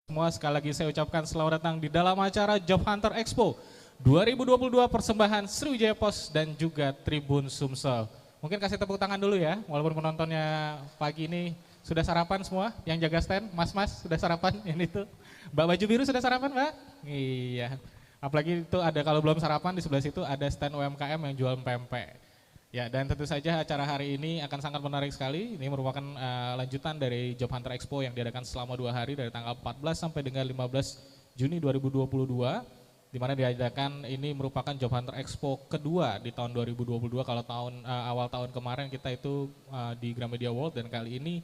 Semua sekali lagi saya ucapkan selamat datang di dalam acara Job Hunter Expo 2022 persembahan Sriwijaya Pos dan juga Tribun Sumsel. Mungkin kasih tepuk tangan dulu ya, walaupun penontonnya pagi ini sudah sarapan semua, yang jaga stand, mas-mas sudah sarapan, yang itu. Mbak baju biru sudah sarapan Mbak? Iya, apalagi itu ada kalau belum sarapan di sebelah situ ada stand UMKM yang jual pempek. Ya, dan tentu saja acara hari ini akan sangat menarik sekali. Ini merupakan lanjutan dari Job Hunter Expo yang diadakan selama 2 hari dari tanggal 14 sampai dengan 15 Juni 2022. Di mana diadakan ini merupakan Job Hunter Expo kedua di tahun 2022. Kalau awal tahun kemarin kita itu di Gramedia World, dan kali ini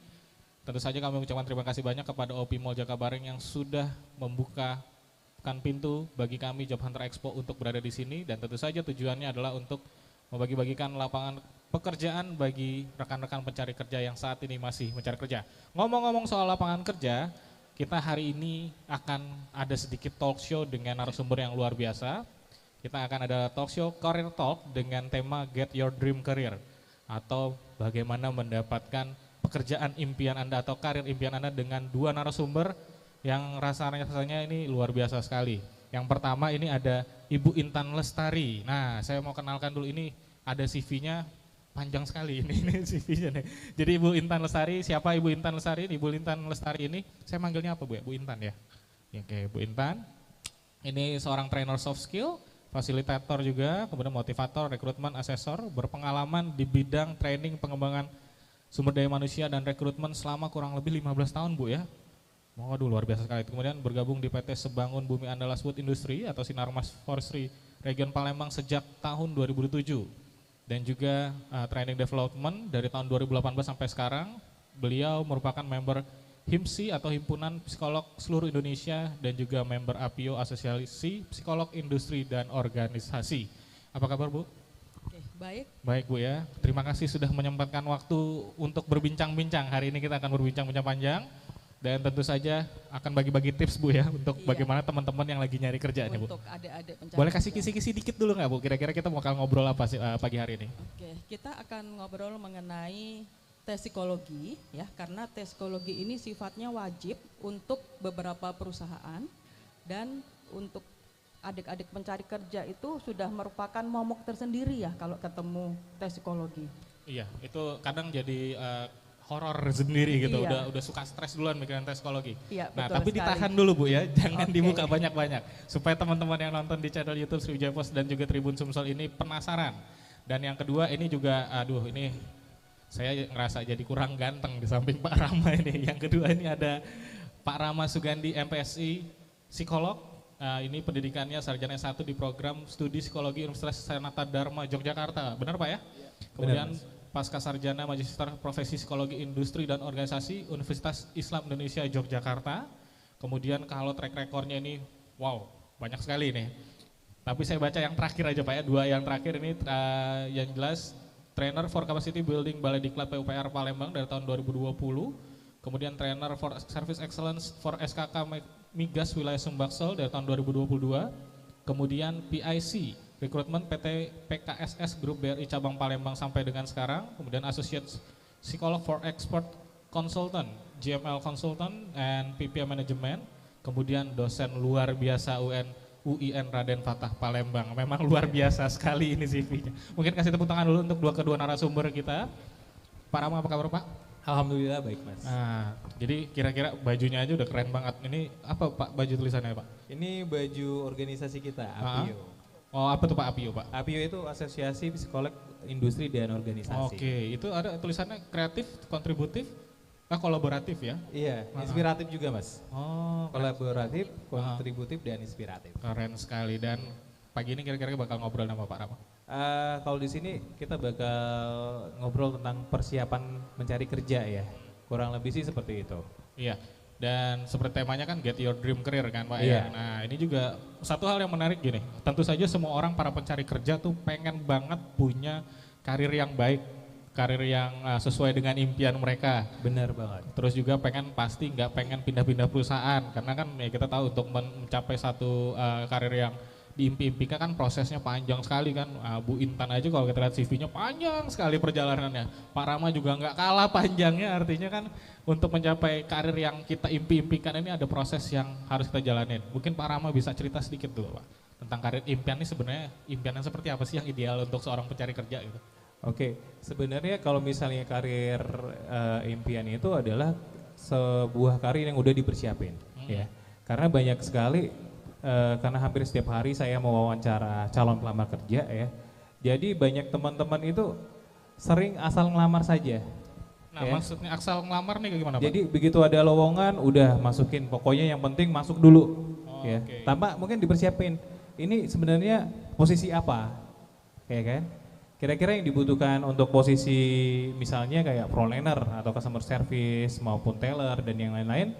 tentu saja kami mengucapkan terima kasih banyak kepada OP Mall Jakabareng yang sudah membukakan pintu bagi kami Job Hunter Expo untuk berada di sini, dan tentu saja tujuannya adalah untuk membagi-bagikan lapangan pekerjaan bagi rekan-rekan pencari kerja yang saat ini masih mencari kerja. Ngomong-ngomong soal lapangan kerja, kita hari ini akan ada sedikit talk show dengan narasumber yang luar biasa. Kita akan ada talk show Career Talk dengan tema Get Your Dream Career, atau bagaimana mendapatkan pekerjaan impian Anda atau karir impian Anda, dengan 2 narasumber yang rasanya ini luar biasa sekali. Yang pertama ini ada Ibu Intan Lestari. Nah, saya mau kenalkan dulu, ini ada CV-nya panjang sekali ini CV-nya nih. Jadi Ibu Intan Lestari, siapa Ibu Intan Lestari? Ibu Intan Lestari ini, saya manggilnya apa Bu ya? Bu Intan ya? Oke, Bu Intan. Ini seorang trainer soft skill, fasilitator juga, kemudian motivator, rekrutmen, asesor, berpengalaman di bidang training pengembangan sumber daya manusia dan rekrutmen selama kurang lebih 15 tahun Bu ya. Waduh, luar biasa sekali. Kemudian bergabung di PT Sebangun Bumi Andalas Wood Industry atau Sinarmas Forestry Region Palembang sejak tahun 2007. Dan juga training development dari tahun 2018 sampai sekarang. Beliau merupakan member HIMSI atau Himpunan Psikolog Seluruh Indonesia, dan juga member APIO Asosiasi Psikolog Industri dan Organisasi. Apa kabar Bu? Oke, baik. Baik Bu ya, terima kasih sudah menyempatkan waktu untuk berbincang-bincang. Hari ini kita akan berbincang-bincang panjang. Dan tentu saja akan bagi-bagi tips Bu ya, untuk bagaimana teman-teman yang lagi nyari kerja nih Bu. Untuk adik-adik pencari Boleh kasih kerja. kisi-kisi dikit dulu nggak Bu? Kira-kira kita bakal ngobrol apa sih pagi hari ini? Oke, kita akan ngobrol mengenai tes psikologi ya, karena tes psikologi ini sifatnya wajib untuk beberapa perusahaan, dan untuk adik-adik pencari kerja itu sudah merupakan momok tersendiri ya kalau ketemu tes psikologi. Iya, itu kadang jadi horor sendiri gitu, Iya. udah suka stres duluan mikirin tes psikologi. Iya, Nah, betul tapi sekali. ditahan dulu Bu ya, jangan Oke. dibuka banyak-banyak. Supaya teman-teman yang nonton di channel YouTube Sriwijaya Pos dan juga Tribun Sumsel ini penasaran. Dan yang kedua ini juga, aduh ini saya ngerasa jadi kurang ganteng di samping Pak Rama ini. Yang kedua ini ada Pak Rama Sugandi MPSI, psikolog. Ini pendidikannya sarjana S1 di program studi psikologi Universitas Sanata Dharma Yogyakarta. Benar Pak ya? Kemudian pasca sarjana magister profesi psikologi industri dan organisasi Universitas Islam Indonesia Yogyakarta. Kemudian kalau track recordnya ini wow, banyak sekali nih. Tapi saya baca yang terakhir aja Pak ya, 2 yang terakhir ini yang jelas trainer for capacity building Balai Diklat PUPR Palembang dari tahun 2020. Kemudian trainer for service excellence for SKK Migas wilayah Sumbaksel dari tahun 2022. Kemudian PIC rekrutmen PT PKSS Group BRI Cabang Palembang sampai dengan sekarang. Kemudian Associate Psycholog for Expert Consultant, GML Consultant and PPM Management. Kemudian dosen luar biasa UIN Raden Fatah Palembang. Memang luar biasa sekali ini CV-nya. Mungkin kasih tepuk tangan dulu untuk kedua narasumber kita. Pak Rama, apa kabar Pak? Alhamdulillah baik Mas. Nah, jadi kira-kira bajunya aja udah keren banget. Ini apa Pak baju tulisannya Pak? Ini baju organisasi kita, APIO. Oh, apa tuh Pak APIO Pak? APIO itu Asosiasi Psikolog Industri dan Organisasi. Oke, itu ada tulisannya kreatif, kontributif, kolaboratif ya? Iya, inspiratif juga Mas. Oh, Kolaboratif, kontributif, dan inspiratif. keren sekali. Dan pagi ini kira-kira bakal ngobrol sama Pak Rama. Kalau di sini kita bakal ngobrol tentang persiapan mencari kerja ya. Kurang lebih sih seperti itu. Iya, dan seperti temanya kan Get Your Dream Career kan Pak Iya. ya. Nah, ini juga satu hal yang menarik gini. Tentu saja semua orang para pencari kerja tuh pengen banget punya karir yang baik, karir yang sesuai dengan impian mereka. Benar banget. Terus juga pasti nggak pengen pindah-pindah perusahaan, karena kan ya kita tahu untuk mencapai satu karir yang diimpi-impikan kan prosesnya panjang sekali kan. Bu Intan aja kalau kita lihat CV-nya panjang sekali perjalanannya. Pak Rama juga nggak kalah panjangnya, artinya kan untuk mencapai karir yang kita impi-impikan ini ada proses yang harus kita jalanin. Mungkin Pak Rama bisa cerita sedikit dulu Pak tentang karir impian ini, sebenarnya impian yang seperti apa sih yang ideal untuk seorang pencari kerja gitu. Oke, sebenarnya kalau misalnya karir impian itu adalah sebuah karir yang udah dipersiapin, ya. Karena banyak sekali, karena hampir setiap hari saya mewawancara calon pelamar kerja, ya. Jadi banyak teman-teman itu sering asal ngelamar saja. Nah, ya. maksudnya asal ngelamar nih gimana Pak? Jadi begitu ada lowongan, udah masukin. Pokoknya yang penting masuk dulu, ya. Oke. Tanpa mungkin dipersiapin. Ini sebenarnya posisi apa, ya kan? Kira-kira yang dibutuhkan untuk posisi misalnya kayak frontliner atau customer service maupun teller dan yang lain-lain,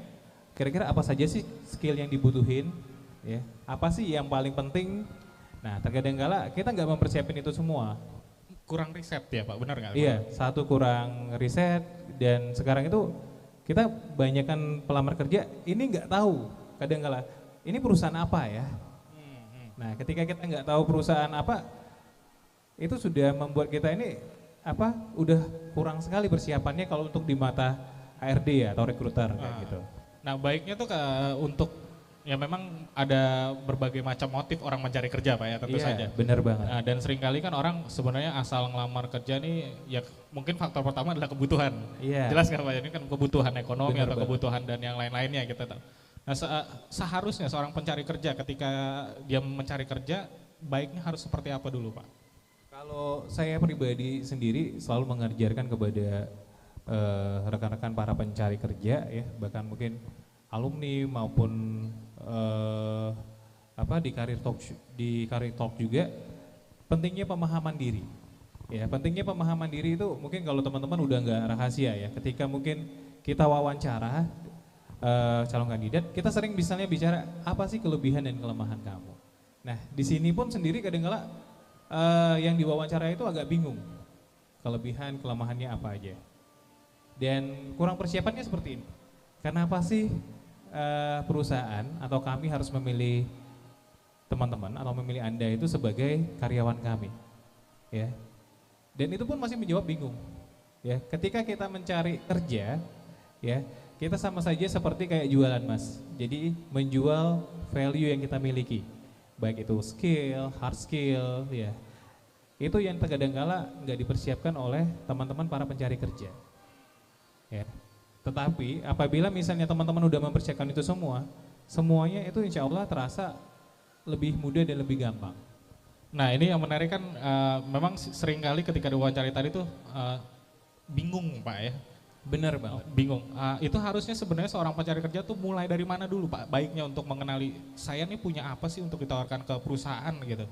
kira-kira apa saja sih skill yang dibutuhin, ya? Apa sih yang paling penting? Nah, terkadang kala kita nggak mempersiapin itu semua. Kurang riset ya Pak, benar nggak? Iya, satu kurang riset dan sekarang itu kita banyakkan pelamar kerja ini nggak tahu kadang kala ini perusahaan apa ya. Nah, ketika kita nggak tahu perusahaan apa, itu sudah membuat kita ini udah kurang sekali persiapannya kalau untuk di mata HRD ya atau rekruter kayak gitu. Nah, baiknya tuh untuk ya memang ada berbagai macam motif orang mencari kerja Pak ya, tentu saja. Benar banget. Nah, dan seringkali kan orang sebenarnya asal ngelamar kerja nih ya mungkin faktor pertama adalah kebutuhan. Iya. Jelas nggak Pak? Ini kan kebutuhan ekonomi Benar atau banget. kebutuhan dan yang lain-lainnya kita tahu. Nah, seharusnya seorang pencari kerja ketika dia mencari kerja baiknya harus seperti apa dulu Pak? Kalau saya pribadi sendiri selalu mengajarkan kepada rekan-rekan para pencari kerja ya, bahkan mungkin alumni maupun di karir talk juga pentingnya pemahaman diri. Ya, pentingnya pemahaman diri itu mungkin kalau teman-teman udah nggak rahasia ya, ketika mungkin kita wawancara calon kandidat, kita sering misalnya bicara apa sih kelebihan dan kelemahan kamu. Nah, di sini pun sendiri kadang-kala yang diwawancara itu agak bingung kelebihan kelemahannya apa aja dan kurang persiapannya seperti ini. Kenapa sih perusahaan atau kami harus memilih teman-teman atau memilih Anda itu sebagai karyawan kami, ya? Dan itu pun masih menjawab bingung, ya. Ketika kita mencari kerja, ya, kita sama saja seperti kayak jualan Mas. Jadi menjual value yang kita miliki, baik itu skill, hard skill, ya. Itu yang terkadang-kala nggak dipersiapkan oleh teman-teman para pencari kerja, ya. Tetapi apabila misalnya teman-teman udah mempersiapkan itu semuanya itu insya Allah terasa lebih mudah dan lebih gampang. Nah, ini yang menarik kan memang seringkali ketika diwawancara tadi tuh bingung Pak ya. Benar banget. Bingung. Itu harusnya sebenarnya seorang pencari kerja tuh mulai dari mana dulu Pak? Baiknya untuk mengenali saya nih punya apa sih untuk ditawarkan ke perusahaan gitu.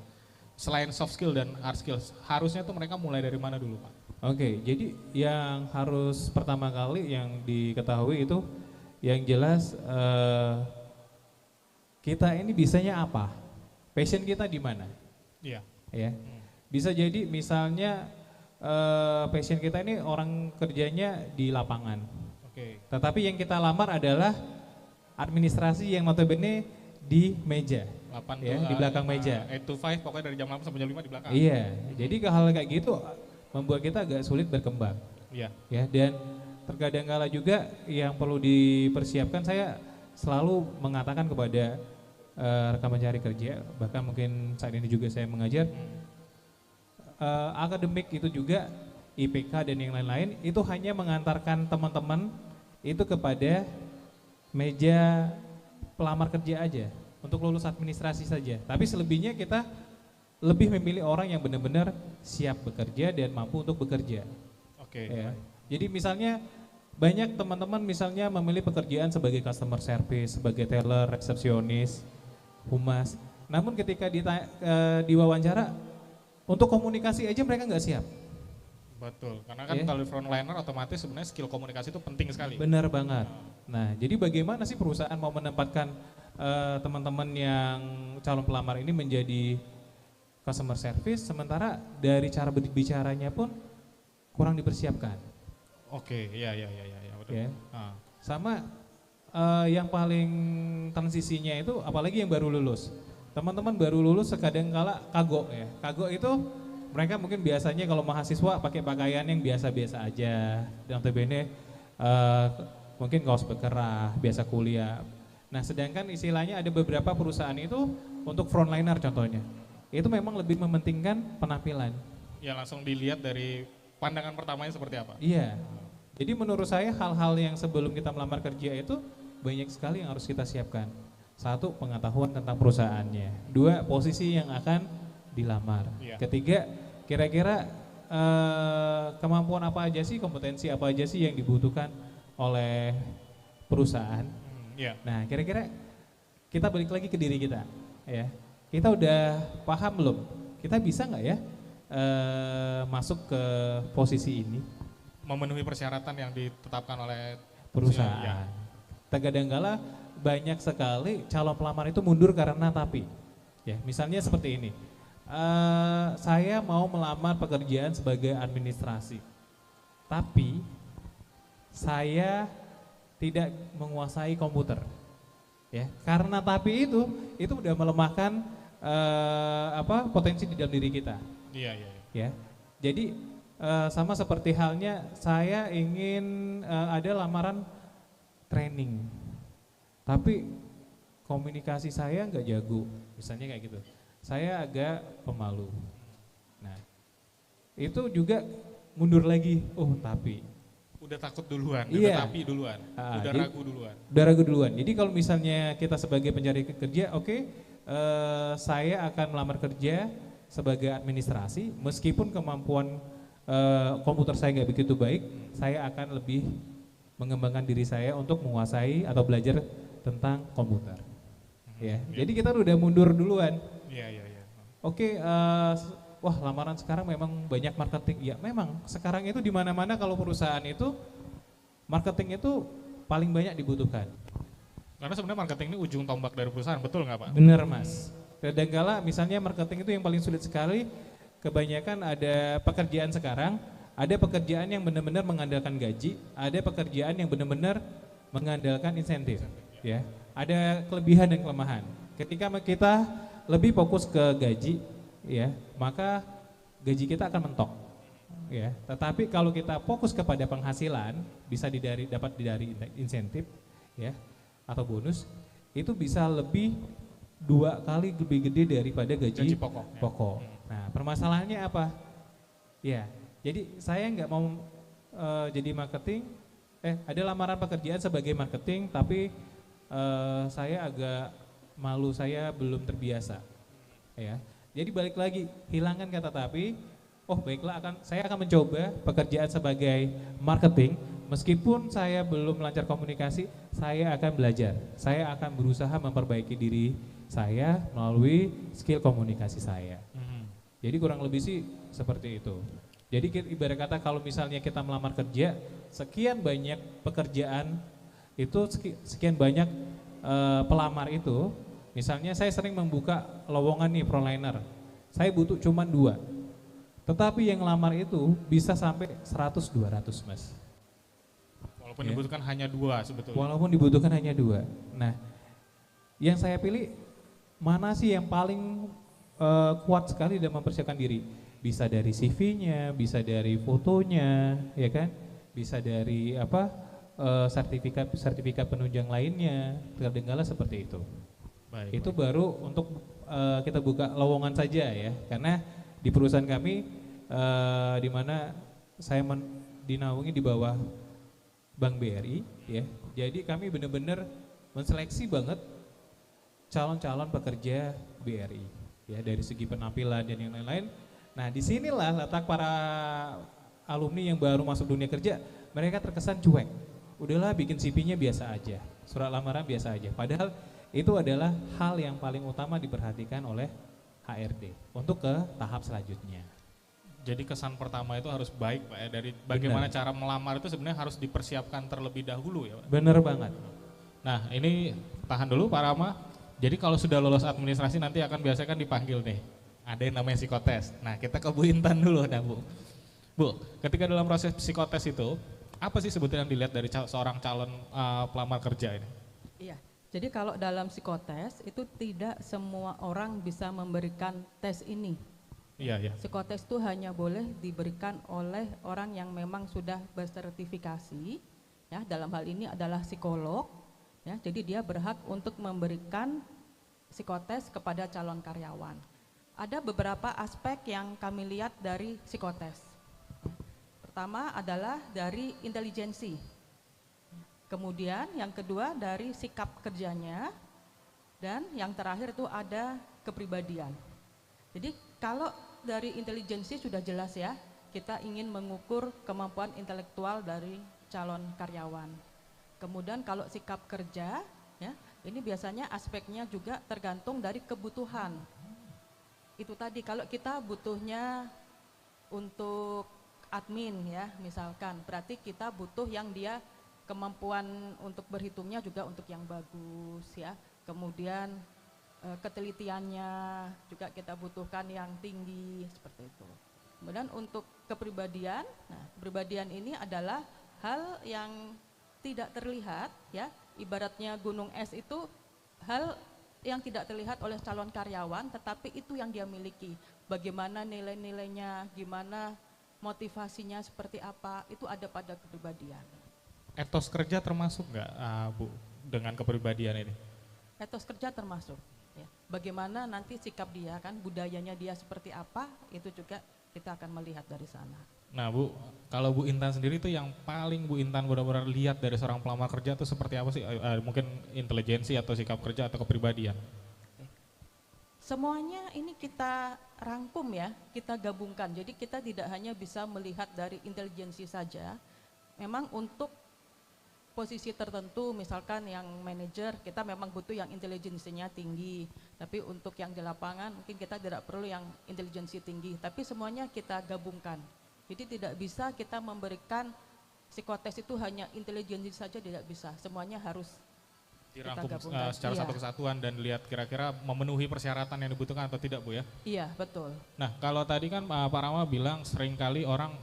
Selain soft skill dan hard skill, harusnya tuh mereka mulai dari mana dulu Pak? Oke, jadi yang harus pertama kali yang diketahui itu yang jelas kita ini bisanya apa? Passion kita di mana? Iya. Ya. Bisa jadi misalnya passion kita ini orang kerjanya di lapangan. Oke. Tetapi yang kita lamar adalah administrasi yang notabene di meja. 8 ya, di belakang meja. 8 to 5 pokoknya dari jam 8 sampai jam 5 di belakang. Iya. Jadi hal kayak gitu membuat kita agak sulit berkembang. Iya. Ya, dan terkadang kala juga yang perlu dipersiapkan, saya selalu mengatakan kepada rekan mencari kerja, bahkan mungkin saat ini juga saya mengajar, akademik itu juga IPK dan yang lain-lain itu hanya mengantarkan teman-teman itu kepada meja pelamar kerja aja untuk lulus administrasi saja. Tapi selebihnya kita lebih memilih orang yang benar-benar siap bekerja dan mampu untuk bekerja. Oke. Ya. Jadi misalnya banyak teman-teman misalnya memilih pekerjaan sebagai customer service, sebagai teller, resepsionis, humas. Namun ketika diwawancara untuk komunikasi aja mereka nggak siap. Betul. Karena kan Ya. kalau frontliner otomatis sebenarnya skill komunikasi itu penting sekali. Benar banget. Nah, jadi bagaimana sih perusahaan mau menempatkan teman-teman yang calon pelamar ini menjadi customer service sementara dari cara berbicaranya pun kurang dipersiapkan. Oke, iya betul. Ya. Ah. Sama yang paling transisinya itu apalagi yang baru lulus. teman-teman baru lulus sekadang kala kagok ya. Kagok itu mereka mungkin biasanya kalau mahasiswa pakai pakaian yang biasa-biasa aja. Dan notabene mungkin kaos bekerah, biasa kuliah. Nah sedangkan istilahnya ada beberapa perusahaan itu untuk frontliner contohnya. Itu memang lebih mementingkan penampilan. Ya langsung dilihat dari pandangan pertamanya seperti apa. Iya. Jadi menurut saya hal-hal yang sebelum kita melamar kerja itu banyak sekali yang harus kita siapkan. Satu, pengetahuan tentang perusahaannya. Dua, posisi yang akan dilamar. Iya. Ketiga, kira-kira kemampuan apa aja sih, kompetensi apa aja sih yang dibutuhkan oleh perusahaan. Iya. Nah, kira-kira kita balik lagi ke diri kita, ya. Kita udah paham belum? Kita bisa nggak ya masuk ke posisi ini? Memenuhi persyaratan yang ditetapkan oleh Perusahaan. Ya. Kadang-kala banyak sekali calon pelamar itu mundur karena tapi. Ya, misalnya seperti ini. Saya mau melamar pekerjaan sebagai administrasi, tapi saya tidak menguasai komputer. Ya, karena tapi itu udah melemahkan potensi di dalam diri kita. Iya, iya. Ya, jadi sama seperti halnya saya ingin ada lamaran training, tapi komunikasi saya nggak jago, misalnya kayak gitu. Saya agak pemalu. Nah, itu juga mundur lagi. Oh, tapi Udah takut duluan, Iya. udah tapi duluan, udah jadi- ragu duluan. udah ragu duluan. Jadi kalau misalnya kita sebagai pencari kerja, oke, saya akan melamar kerja sebagai administrasi, meskipun kemampuan komputer saya nggak begitu baik, saya akan lebih mengembangkan diri saya untuk menguasai atau belajar tentang komputer. Ya, jadi kita udah mundur duluan. Iya, iya, iya. Oke, wah lamaran sekarang memang banyak marketing. Ya memang sekarang itu di mana-mana kalau perusahaan itu marketing itu paling banyak dibutuhkan. Karena sebenarnya marketing ini ujung tombak dari perusahaan, betul nggak Pak? Bener Mas. Kadangkala misalnya marketing itu yang paling sulit sekali. Kebanyakan ada pekerjaan sekarang, ada pekerjaan yang benar-benar mengandalkan gaji, ada pekerjaan yang benar-benar mengandalkan insentif. Ya, ada kelebihan dan kelemahan. Ketika kita lebih fokus ke gaji, ya, maka gaji kita akan mentok. Ya, tetapi kalau kita fokus kepada penghasilan, bisa dapat dari insentif, ya, atau bonus, itu bisa lebih 2 kali lebih gede daripada gaji pokok. pokok. Nah, permasalahannya apa? Ya, jadi saya nggak mau jadi marketing. Ada lamaran pekerjaan sebagai marketing, tapi saya agak malu, saya belum terbiasa. Ya, jadi balik lagi, hilangkan kata tapi. Oh baiklah, saya akan mencoba pekerjaan sebagai marketing. Meskipun saya belum lancar komunikasi, saya akan belajar. Saya akan berusaha memperbaiki diri saya melalui skill komunikasi saya. Jadi kurang lebih sih seperti itu. Jadi ibarat kata kalau misalnya kita melamar kerja, sekian banyak pekerjaan itu, sekian banyak pelamar itu. Misalnya saya sering membuka lowongan nih frontliner, saya butuh cuma 2. Tetapi yang lamar itu bisa sampai 100-200 Mas. Walaupun dibutuhkan hanya 2 sebetulnya. Walaupun dibutuhkan hanya 2. Nah, yang saya pilih mana sih yang paling kuat sekali dalam mempersiapkan diri? Bisa dari CV-nya, bisa dari fotonya, ya kan? Bisa dari sertifikat penunjang lainnya, kadangkala seperti itu. Baik, Itu baru untuk kita buka lowongan saja ya, karena di perusahaan kami di mana saya dinaungi di bawah Bank BRI ya. Jadi kami benar-benar menseleksi banget calon-calon pekerja BRI ya, dari segi penampilan dan yang lain-lain. Nah, disinilah letak para alumni yang baru masuk dunia kerja, mereka terkesan cuek. Udahlah bikin CV-nya biasa aja, surat lamaran biasa aja. Padahal itu adalah hal yang paling utama diperhatikan oleh HRD untuk ke tahap selanjutnya. Jadi kesan pertama itu harus baik Pak ya, dari bagaimana cara melamar itu sebenarnya harus dipersiapkan terlebih dahulu ya Pak. Bener banget. Nah ini tahan dulu Pak Rama, jadi kalau sudah lulus administrasi nanti akan biasanya kan dipanggil nih, ada yang namanya psikotes. Nah kita ke Bu Intan dulu nah Bu. Bu, ketika dalam proses psikotes itu, apa sih sebetulnya yang dilihat dari seorang calon pelamar kerja ini? Iya, Jadi kalau dalam psikotes itu tidak semua orang bisa memberikan tes ini. Iya, iya. Psikotes itu hanya boleh diberikan oleh orang yang memang sudah bersertifikasi, ya, dalam hal ini adalah psikolog, ya, jadi dia berhak untuk memberikan psikotes kepada calon karyawan. Ada beberapa aspek yang kami lihat dari psikotes. Pertama adalah dari intelijensi, kemudian yang kedua dari sikap kerjanya, dan yang terakhir itu ada kepribadian. Jadi kalau dari intelijensi sudah jelas ya, kita ingin mengukur kemampuan intelektual dari calon karyawan. Kemudian kalau sikap kerja, ya, ini biasanya aspeknya juga tergantung dari kebutuhan. Itu tadi kalau kita butuhnya untuk admin ya, misalkan, berarti kita butuh yang dia kemampuan untuk berhitungnya juga untuk yang bagus ya. Kemudian ketelitiannya juga kita butuhkan yang tinggi seperti itu. Kemudian untuk kepribadian, nah kepribadian ini adalah hal yang tidak terlihat ya, ibaratnya gunung es itu hal yang tidak terlihat oleh calon karyawan, tetapi itu yang dia miliki. Bagaimana nilai-nilainya, gimana motivasinya seperti apa, itu ada pada kepribadian. Etos kerja termasuk nggak, Bu, dengan kepribadian ini? Etos kerja termasuk. Ya. Bagaimana nanti sikap dia kan, budayanya dia seperti apa, itu juga kita akan melihat dari sana. Nah Bu, kalau Bu Intan sendiri itu yang paling Bu Intan benar-benar lihat dari seorang pelamar kerja itu seperti apa sih? Mungkin intelijensi atau sikap kerja atau kepribadian? Semuanya ini kita rangkum ya, kita gabungkan. Jadi kita tidak hanya bisa melihat dari intelijensi saja. Memang untuk posisi tertentu, misalkan yang manajer, kita memang butuh yang intelijensinya tinggi. Tapi untuk yang di lapangan mungkin kita tidak perlu yang intelijensi tinggi. Tapi semuanya kita gabungkan. Jadi tidak bisa kita memberikan psikotes itu hanya intelijensi saja, tidak bisa. Semuanya harus dirangkum kita gabungkan. secara satu kesatuan dan lihat kira-kira memenuhi persyaratan yang dibutuhkan atau tidak Bu ya? Iya betul. Nah kalau tadi kan Pak Rama bilang seringkali orang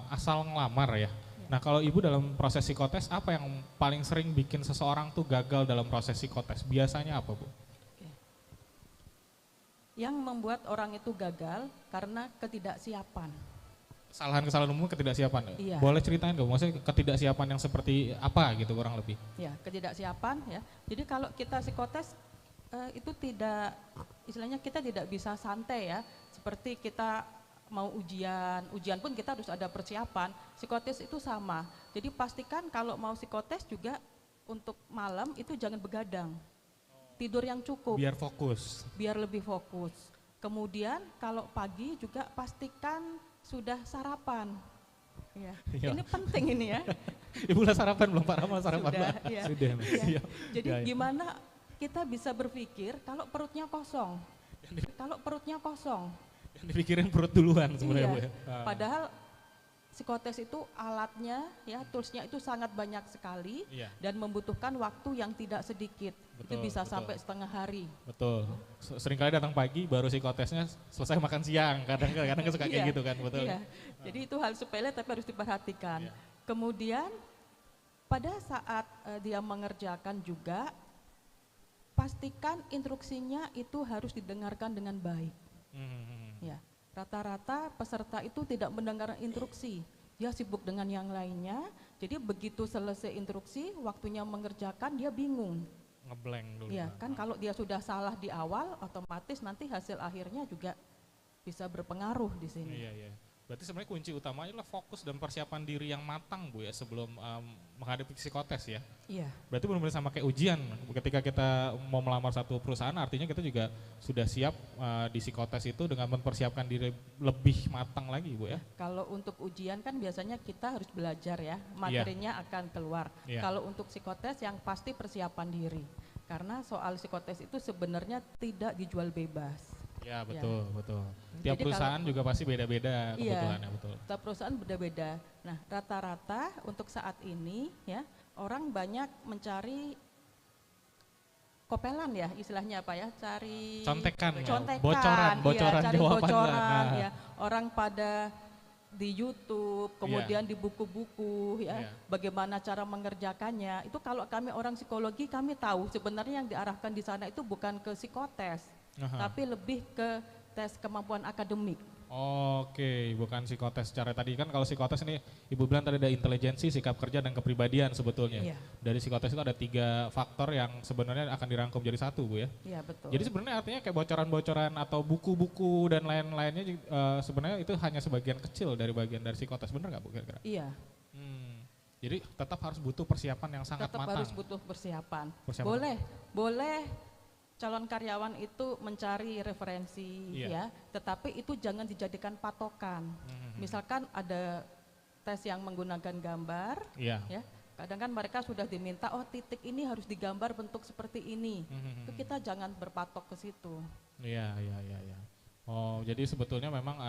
asal ngelamar ya. Nah kalau Ibu dalam proses psikotes apa yang paling sering bikin seseorang tuh gagal dalam proses psikotes? Biasanya apa Bu? Yang membuat orang itu gagal karena ketidaksiapan. Kesalahan-kesalahan umum ketidaksiapan. Iya. Boleh ceritain nggak? Maksudnya ketidaksiapan yang seperti apa gitu kurang lebih? Ya, ketidaksiapan ya. Jadi kalau kita psikotes itu tidak, istilahnya kita tidak bisa santai ya. Seperti kita mau ujian pun kita harus ada persiapan. Psikotes itu sama. Jadi pastikan kalau mau psikotes juga untuk malam itu jangan begadang. Tidur yang cukup. Biar fokus. Biar lebih fokus. Kemudian kalau pagi juga pastikan sudah sarapan. Ya. Iya. Ini penting ini ya. Ibu udah sarapan belum? Pak Rama sarapan Sudah, belum? ya. Sudah. Ya. Iya. Jadi Ya, ya. gimana kita bisa berpikir kalau perutnya kosong? Kalau perutnya kosong. Yang dipikirin perut duluan sebenarnya Iya. Bu ya. Padahal psikotes itu alatnya ya, toolsnya itu sangat banyak sekali Iya. dan membutuhkan waktu yang tidak sedikit. Itu Betul, bisa betul. sampai setengah hari. Betul. Seringkali datang pagi baru psikotesnya selesai makan siang. Kadang-kadang suka kayak Iya, gitu kan, betul. Iya. Jadi itu hal sepele tapi harus diperhatikan. Iya. Kemudian pada saat dia mengerjakan juga pastikan instruksinya itu harus didengarkan dengan baik. Ya, rata-rata peserta itu tidak mendengar instruksi, dia sibuk dengan yang lainnya. Jadi begitu selesai instruksi, waktunya mengerjakan dia bingung. Ngeblank dulu. Ya, kan kalau dia sudah salah di awal, otomatis nanti hasil akhirnya juga bisa berpengaruh di sini. Iya, iya. Berarti sebenarnya kunci utamanya adalah fokus dan persiapan diri yang matang Bu ya sebelum menghadapi psikotes ya. Iya. Berarti benar-benar sama kayak ujian. Ketika kita mau melamar satu perusahaan artinya kita juga sudah siap di psikotes itu dengan mempersiapkan diri lebih matang lagi Bu ya. Kalau untuk ujian kan biasanya kita harus belajar ya, materinya akan keluar. Iya. Kalau untuk psikotes yang pasti persiapan diri. Karena soal psikotes itu sebenarnya tidak dijual bebas. Ya betul, betul. Tiap Jadi perusahaan kalau- juga pasti beda-beda kebutuhannya, Iya, betul. Setiap perusahaan beda-beda. Nah, rata-rata untuk saat ini ya, orang banyak mencari kopelan ya, istilahnya apa ya? Cari Contekan, contekan, bocoran iya, cari jawaban. bocoran Nah. ya. Orang pada di YouTube, kemudian di buku-buku ya, bagaimana cara mengerjakannya. Itu kalau kami orang psikologi, kami tahu sebenarnya yang diarahkan di sana itu bukan ke psikotes, tapi lebih ke tes kemampuan akademik. Oke, bukan psikotes. Secara tadi kan kalau psikotes ini Ibu bilang tadi ada intelijensi, sikap kerja, dan kepribadian sebetulnya. Iya. Dari psikotes itu ada 3 faktor yang sebenarnya akan dirangkum jadi satu, Bu ya. Iya, betul. Jadi sebenarnya artinya kayak bocoran-bocoran atau buku-buku dan lain-lainnya sebenarnya itu hanya sebagian kecil dari bagian dari psikotes, benar nggak Bu kira-kira? Iya. Jadi tetap harus butuh persiapan yang sangat Tetap matang. harus butuh persiapan. Persiapan. Boleh calon karyawan itu mencari referensi ya, tetapi itu jangan dijadikan patokan. Misalkan ada tes yang menggunakan gambar, ya, kadang kan mereka sudah diminta, oh titik ini harus digambar bentuk seperti ini. Itu kita jangan berpatok ke situ. Iya. Oh, jadi sebetulnya memang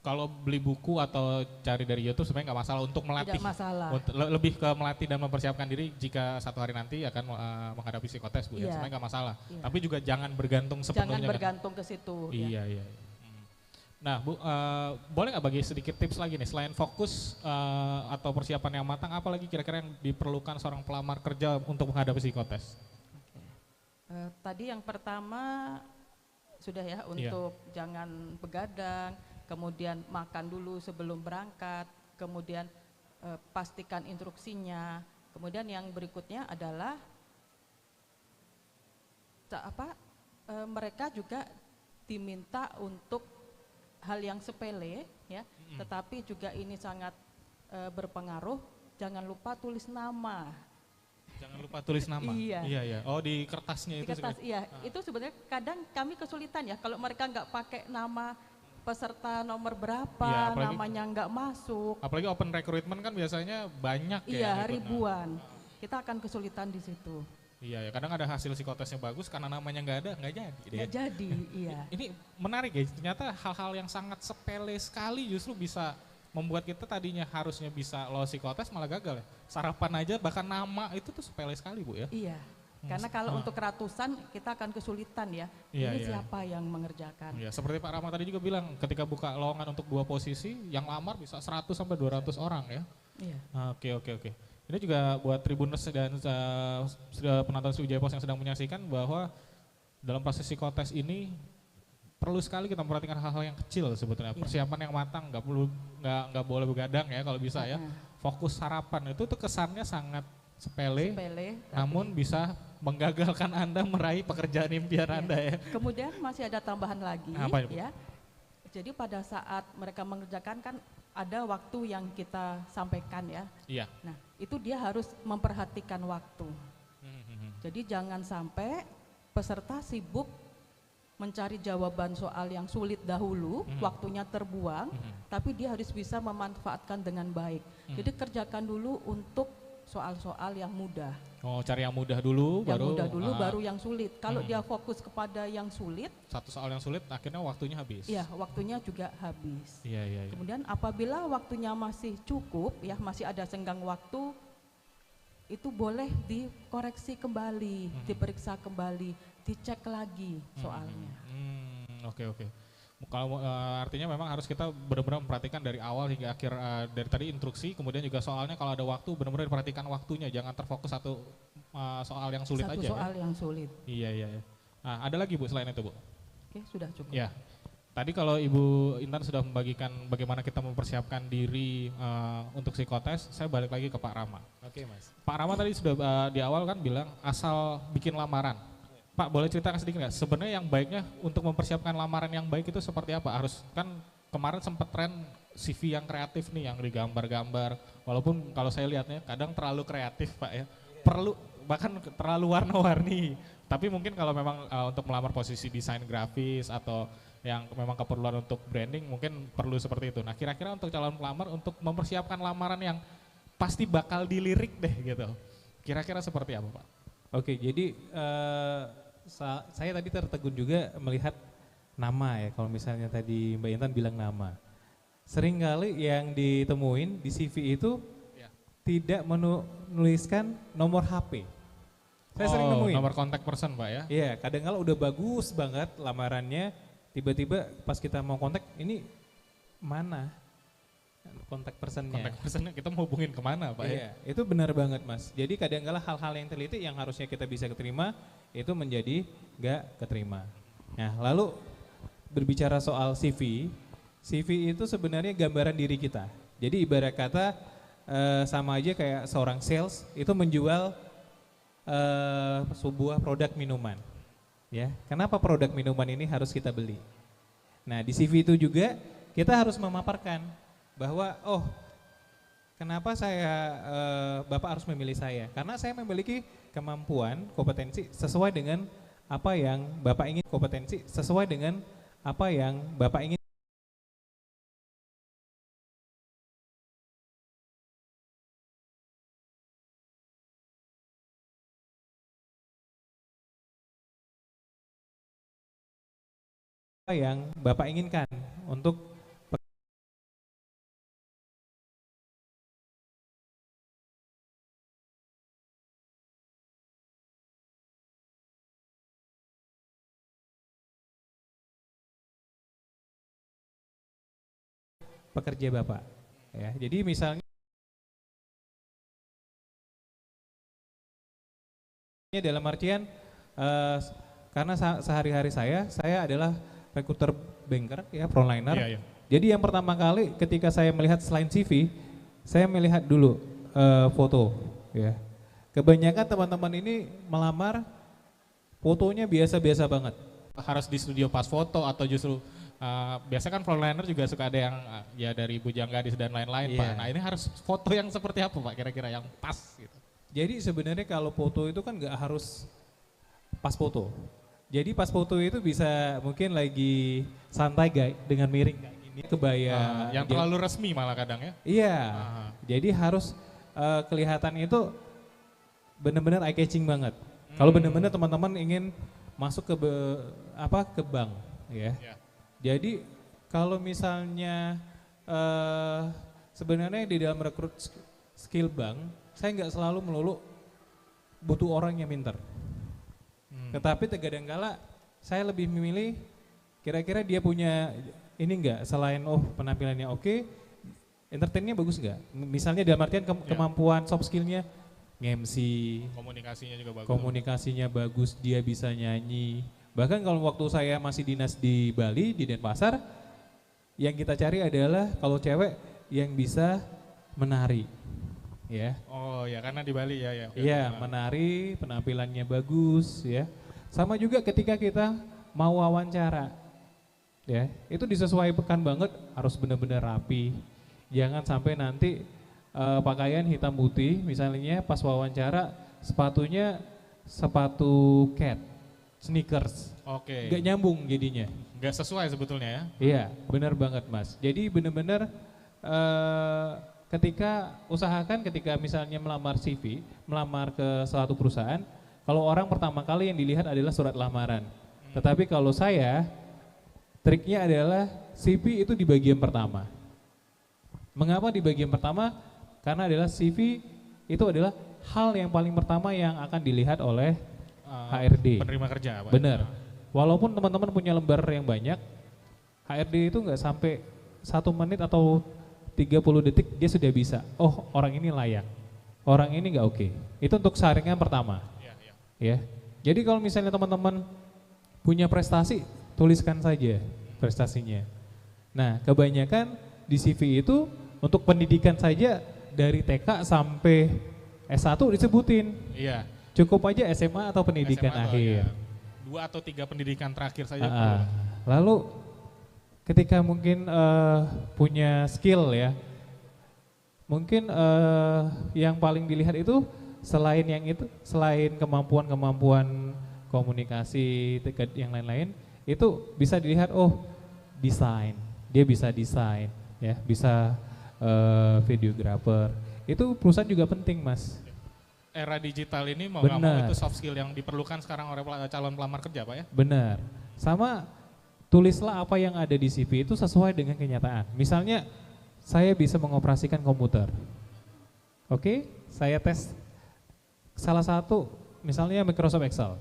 kalau beli buku atau cari dari YouTube sebenarnya nggak masalah untuk melatih. Tidak masalah. Lebih ke melatih dan mempersiapkan diri jika satu hari nanti akan menghadapi psikotes, Bu. Ya, sebenarnya nggak masalah. Tapi juga jangan bergantung sepenuhnya. Jangan bergantung ke situ. Iya. Nah, Bu, boleh nggak bagi sedikit tips lagi nih, selain fokus atau persiapan yang matang, apa lagi kira-kira yang diperlukan seorang pelamar kerja untuk menghadapi psikotes? Tadi yang pertama sudah ya, untuk jangan begadang, kemudian makan dulu sebelum berangkat, kemudian pastikan instruksinya. Kemudian yang berikutnya adalah mereka juga diminta untuk hal yang sepele ya, tetapi juga ini sangat berpengaruh. Jangan lupa tulis nama. Jangan lupa tulis nama. Iya. Oh, di kertasnya di itu. Kertas, iya. Itu sebenarnya kadang kami kesulitan ya kalau mereka nggak pakai nama peserta nomor berapa, namanya nggak masuk. Apalagi open recruitment kan biasanya banyak ya. Iya, ribuan. Kita akan kesulitan di situ. Iya, kadang ada hasil psikotesnya bagus karena namanya nggak ada, nggak jadi. Nggak jadi, iya. Ini menarik ya, ternyata hal-hal yang sangat sepele sekali justru bisa membuat kita tadinya harusnya bisa lolos psikotes malah gagal ya. Sarapan aja bahkan nama itu tuh sepele sekali, Bu ya. Iya. Karena kalau untuk ratusan kita akan kesulitan ya. Ini siapa yang mengerjakan? Iya, seperti Pak Rama tadi juga bilang ketika buka lowongan untuk 2 posisi yang lamar bisa 100 sampai 200 orang ya. Iya. Oke. Ini juga buat Tribuners dan penonton Sriwijaya Post yang sedang menyaksikan bahwa dalam proses psikotes ini perlu sekali kita memperhatikan hal-hal yang kecil sebetulnya. Persiapan yang matang, nggak boleh begadang ya kalau bisa ya. Fokus sarapan itu tuh kesannya sangat sepele namun bisa menggagalkan Anda meraih pekerjaan impian Anda ya. Kemudian masih ada tambahan lagi ya. Jadi pada saat mereka mengerjakan kan ada waktu yang kita sampaikan ya. Iya. Nah, itu dia harus memperhatikan waktu. Jadi jangan sampai peserta sibuk mencari jawaban soal yang sulit dahulu, waktunya terbuang, tapi dia harus bisa memanfaatkan dengan baik. Jadi kerjakan dulu untuk soal-soal yang mudah. Oh, cari yang mudah dulu, baru yang sulit. Kalau dia fokus kepada yang sulit, satu soal yang sulit, akhirnya waktunya habis. Iya, waktunya juga habis. Iya. Kemudian apabila waktunya masih cukup, ya masih ada senggang waktu, itu boleh dikoreksi kembali, diperiksa kembali, dicek lagi soalnya. Oke. Kalau artinya memang harus kita benar-benar memperhatikan dari awal hingga akhir, dari tadi instruksi, kemudian juga soalnya kalau ada waktu benar-benar diperhatikan waktunya, jangan terfokus satu soal yang sulit aja. Satu soal yang sulit. Iya. Nah, ada lagi Bu selain itu Bu? Oke, sudah cukup. Ya, tadi kalau Ibu Intan sudah membagikan bagaimana kita mempersiapkan diri untuk psikotes, saya balik lagi ke Pak Rama. Oke, Mas. Pak Rama tadi sudah di awal kan bilang asal bikin lamaran. Pak, boleh ceritakan sedikit nggak? Sebenarnya yang baiknya untuk mempersiapkan lamaran yang baik itu seperti apa? Harus kan kemarin sempat tren CV yang kreatif nih, yang digambar-gambar. Walaupun kalau saya lihatnya kadang terlalu kreatif Pak ya. Perlu bahkan terlalu warna-warni. Tapi mungkin kalau memang untuk melamar posisi desain grafis atau yang memang keperluan untuk branding mungkin perlu seperti itu. Nah, kira-kira untuk calon pelamar untuk mempersiapkan lamaran yang pasti bakal dilirik deh gitu. Kira-kira seperti apa Pak? Oke, jadi saya tadi tertegun juga melihat nama ya, kalau misalnya tadi Mbak Intan bilang nama. Seringkali yang ditemuin di CV itu tidak menuliskan nomor HP. Saya sering nemuin. Nomor kontak person Pak ya? Iya, kadang-kala udah bagus banget lamarannya, tiba-tiba pas kita mau kontak, ini mana? kontak personnya. Kontak personnya kita mau hubungin kemana Pak ya? Iya, itu benar banget Mas. Jadi kadang-kala hal-hal yang teliti yang harusnya kita bisa keterima itu menjadi nggak keterima. Nah lalu berbicara soal CV, CV itu sebenarnya gambaran diri kita. Jadi ibarat kata sama aja kayak seorang sales itu menjual sebuah produk minuman. Ya, kenapa produk minuman ini harus kita beli? Nah di CV itu juga kita harus memaparkan bahwa kenapa Bapak harus memilih saya? Karena saya memiliki kemampuan, kompetensi sesuai dengan apa yang Bapak ingin, kompetensi sesuai dengan apa yang Bapak ingin. Apa yang Bapak inginkan untuk pekerja Bapak. Ya, jadi misalnya dalam artian karena sehari-hari saya adalah recruiter banker ya, frontliner. Iya, iya. Jadi yang pertama kali ketika saya melihat selain CV, saya melihat dulu foto ya. Kebanyakan teman-teman ini melamar fotonya biasa-biasa banget. Harus di studio pas foto atau justru biasa kan frontliner juga suka ada yang ya dari Bujang Gadis dan lain-lain Pak. Iya. Nah ini harus foto yang seperti apa Pak kira-kira yang pas gitu. Jadi sebenarnya kalau foto itu kan nggak harus pas foto. Jadi pas foto itu bisa mungkin lagi santai dengan miring kayak gini, kebaya. Yang terlalu resmi malah kadang ya. Iya. Jadi harus kelihatan itu benar-benar eye catching banget. Kalau benar-benar teman-teman ingin masuk ke bank ya. Ya. Jadi kalau misalnya sebenarnya di dalam rekrut skill bank, saya nggak selalu melulu butuh orang yang pintar. Tetapi kadang-kala saya lebih memilih kira-kira dia punya ini enggak, selain penampilannya oke, entertainnya bagus enggak? Misalnya dalam artian kemampuan soft skillnya, nge-MC, komunikasinya bagus, dia bisa nyanyi. Bahkan kalau waktu saya masih dinas di Bali, di Denpasar, yang kita cari adalah kalau cewek yang bisa menari. Ya. Oh ya, karena di Bali ya. Iya, menari, penampilannya bagus ya. Sama juga ketika kita mau wawancara. Ya, itu disesuaikan banget, harus benar-benar rapi. Jangan sampai nanti pakaian hitam putih, misalnya pas wawancara sepatunya sepatu cat, sneakers. Oke. Gak nyambung jadinya. Gak sesuai sebetulnya ya. Iya, benar banget Mas. Jadi benar-benar ketika misalnya melamar CV, melamar ke suatu perusahaan, kalau orang pertama kali yang dilihat adalah surat lamaran. Tetapi kalau saya, triknya adalah CV itu di bagian pertama. Mengapa di bagian pertama? Karena adalah CV itu adalah hal yang paling pertama yang akan dilihat oleh HRD. Penerima kerja Pak. Benar. Walaupun teman-teman punya lembar yang banyak, HRD itu nggak sampai 1 menit atau 30 detik dia sudah bisa. Oh, orang ini layak. Orang ini nggak oke. Itu untuk saringan pertama. Ya. Jadi kalau misalnya teman-teman punya prestasi, tuliskan saja prestasinya. Nah, kebanyakan di CV itu untuk pendidikan saja dari TK sampai S1 disebutin. Iya. Cukup aja SMA atau pendidikan SMA akhir. 2 atau 3 pendidikan terakhir saja. Lalu ketika mungkin punya skill ya, mungkin yang paling dilihat itu selain kemampuan komunikasi yang lain-lain, itu bisa dilihat desain, dia bisa desain ya, bisa videographer. Itu perusahaan juga penting Mas. Era digital ini mau nggak mau itu soft skill yang diperlukan sekarang oleh calon pelamar kerja Pak ya. Benar. Sama tulislah apa yang ada di CV itu sesuai dengan kenyataan. Misalnya saya bisa mengoperasikan komputer. Oke, saya tes salah satu misalnya Microsoft Excel.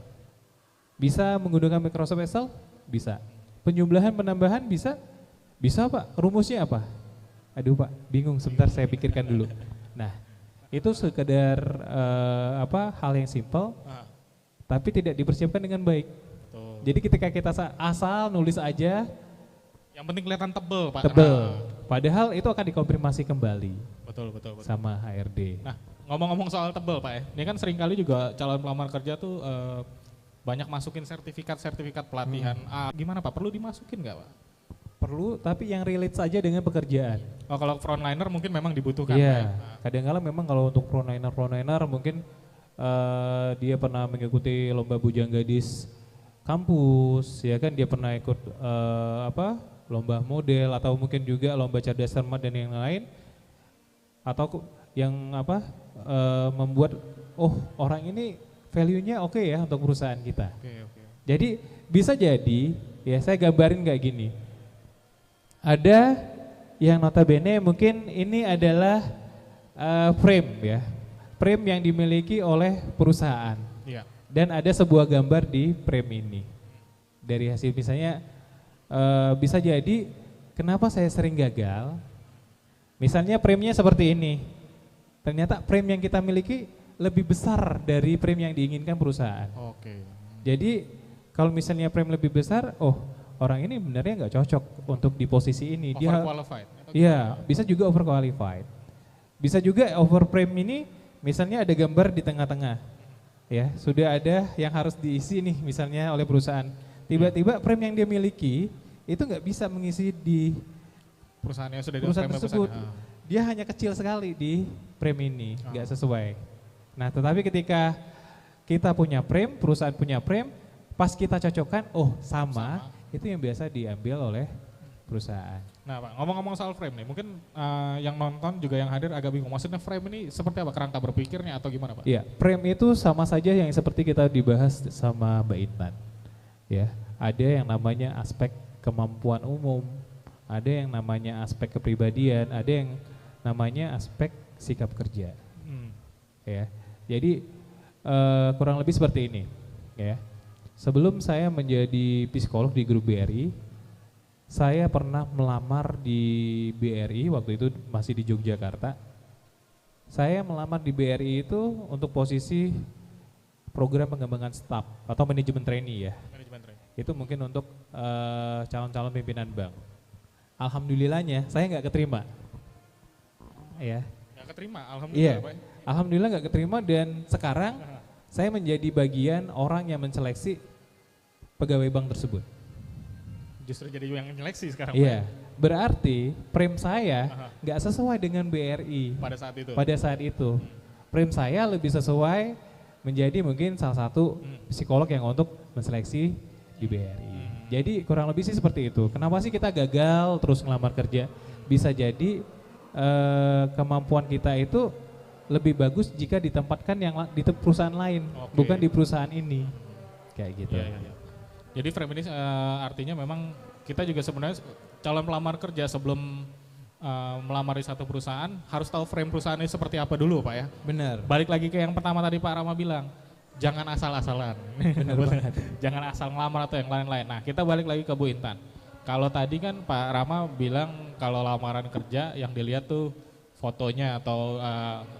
Bisa menggunakan Microsoft Excel? Bisa. Penjumlahan penambahan bisa? Bisa Pak. Rumusnya apa? Aduh Pak, bingung sebentar saya pikirkan dulu. Nah, itu sekedar hal yang simpel, Ah, tapi tidak dipersiapkan dengan baik. betul. Jadi ketika kita asal nulis aja, Yang penting kelihatan tebel Pak. tebel. Nah, Padahal itu akan dikonfirmasi kembali betul, betul, betul. sama HRD. Nah, ngomong-ngomong soal tebel Pak ya, ini kan seringkali juga calon pelamar kerja tuh banyak masukin sertifikat pelatihan. Gimana Pak, perlu dimasukin nggak Pak? Perlu, tapi yang relate saja dengan pekerjaan. Oh, kalau frontliner mungkin memang dibutuhkan. Iya, Pak. kadang-kala memang kalau untuk frontliner mungkin dia pernah mengikuti lomba bujanggadis kampus, ya kan dia pernah ikut lomba model atau mungkin juga lomba cerdas cermat dan yang lain, atau yang membuat orang ini value-nya oke ya untuk perusahaan kita. Oke, oke. Jadi bisa jadi ya saya gambarin kayak gini. Ada yang notabene mungkin ini adalah frame ya, frame yang dimiliki oleh perusahaan. Iya. Dan ada sebuah gambar di frame ini. Dari hasil misalnya bisa jadi kenapa saya sering gagal. Misalnya frame-nya seperti ini. Ternyata frame yang kita miliki lebih besar dari frame yang diinginkan perusahaan. Oke. Jadi kalau misalnya frame lebih besar, orang ini benernya nggak cocok untuk di posisi ini. Overqualified. Iya, bisa juga overqualified. Bisa juga overframe ini, misalnya ada gambar di tengah-tengah, ya sudah ada yang harus diisi nih, misalnya oleh perusahaan. Tiba-tiba frame yang dia miliki itu nggak bisa mengisi di Perusahaan yang sudah di perusahaan frame tersebut. perusahaan. Dia hanya kecil sekali di frame ini, nggak sesuai. Nah, tetapi ketika kita punya frame, perusahaan punya frame, pas kita cocokkan, sama. Itu yang biasa diambil oleh perusahaan. Nah Pak, ngomong-ngomong soal frame nih, mungkin yang nonton juga yang hadir agak bingung. Maksudnya frame ini seperti apa? Kerangka berpikirnya atau gimana Pak? Iya, frame itu sama saja yang seperti kita dibahas sama Mbak Intan. Ya, ada yang namanya aspek kemampuan umum, ada yang namanya aspek kepribadian, ada yang namanya aspek sikap kerja. Ya, jadi kurang lebih seperti ini. Ya. Sebelum saya menjadi psikolog di grup BRI, saya pernah melamar di BRI, waktu itu masih di Yogyakarta. Saya melamar di BRI itu untuk posisi program pengembangan staf atau manajemen trainee ya. Manajemen training. Itu mungkin untuk calon-calon pimpinan bank. Alhamdulillahnya saya nggak keterima. Ya. Nggak keterima, alhamdulillah Iya. Pak. Alhamdulillah nggak keterima dan sekarang saya menjadi bagian orang yang menyeleksi pegawai bank tersebut. Justru jadi yang menyeleksi sekarang Iya, Pak. berarti frame saya nggak sesuai dengan BRI Pada saat itu. pada saat itu. Frame saya lebih sesuai menjadi mungkin salah satu psikolog yang untuk menseleksi di BRI. Jadi kurang lebih sih seperti itu. Kenapa sih kita gagal terus ngelamar kerja? Bisa jadi kemampuan kita itu lebih bagus jika ditempatkan di perusahaan lain, Oke. bukan di perusahaan ini. Kayak gitu. Iya, iya, iya. Jadi frame ini artinya memang kita juga sebenarnya calon pelamar kerja sebelum melamar di satu perusahaan harus tahu frame perusahaan ini seperti apa dulu Pak ya. Benar. Balik lagi ke yang pertama tadi Pak Rama bilang, jangan asal-asalan. Benar banget. Jangan asal ngelamar atau yang lain-lain. Nah kita balik lagi ke Bu Intan. Kalau tadi kan Pak Rama bilang kalau lamaran kerja yang dilihat tuh fotonya atau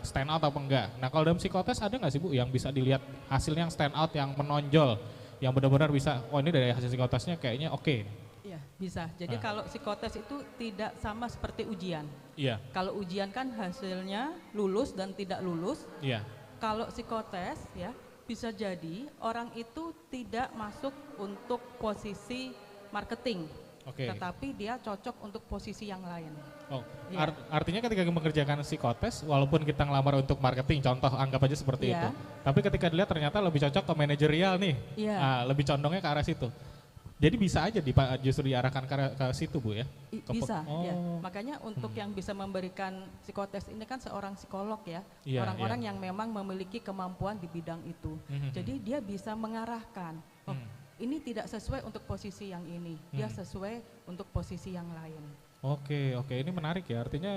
stand out apa enggak. Nah kalau dalam psikotes ada nggak sih Bu yang bisa dilihat hasilnya yang stand out, yang menonjol, yang benar-benar bisa, oh ini dari hasil psikotesnya kayaknya oke. Iya, bisa. Jadi kalau psikotes itu tidak sama seperti ujian. Iya, Kalau ujian kan hasilnya lulus dan tidak lulus. iya. Kalau psikotes ya bisa jadi orang itu tidak masuk untuk posisi marketing, Oke. tetapi dia cocok untuk posisi yang lain. Oh, Iya. artinya ketika mengerjakan psikotes, walaupun kita ngelamar untuk marketing, contoh anggap aja seperti Iya. itu. Tapi ketika dilihat ternyata lebih cocok ke manajerial nih, Iya. lebih condongnya ke arah situ. Jadi bisa aja justru diarahkan ke situ Bu ya? Bisa, ya. Oh. Makanya untuk yang bisa memberikan psikotes ini kan seorang psikolog ya, Iya, orang-orang iya. yang memang memiliki kemampuan di bidang itu. Jadi dia bisa mengarahkan, ini tidak sesuai untuk posisi yang ini, dia sesuai untuk posisi yang lain. Oke, ini menarik ya. Artinya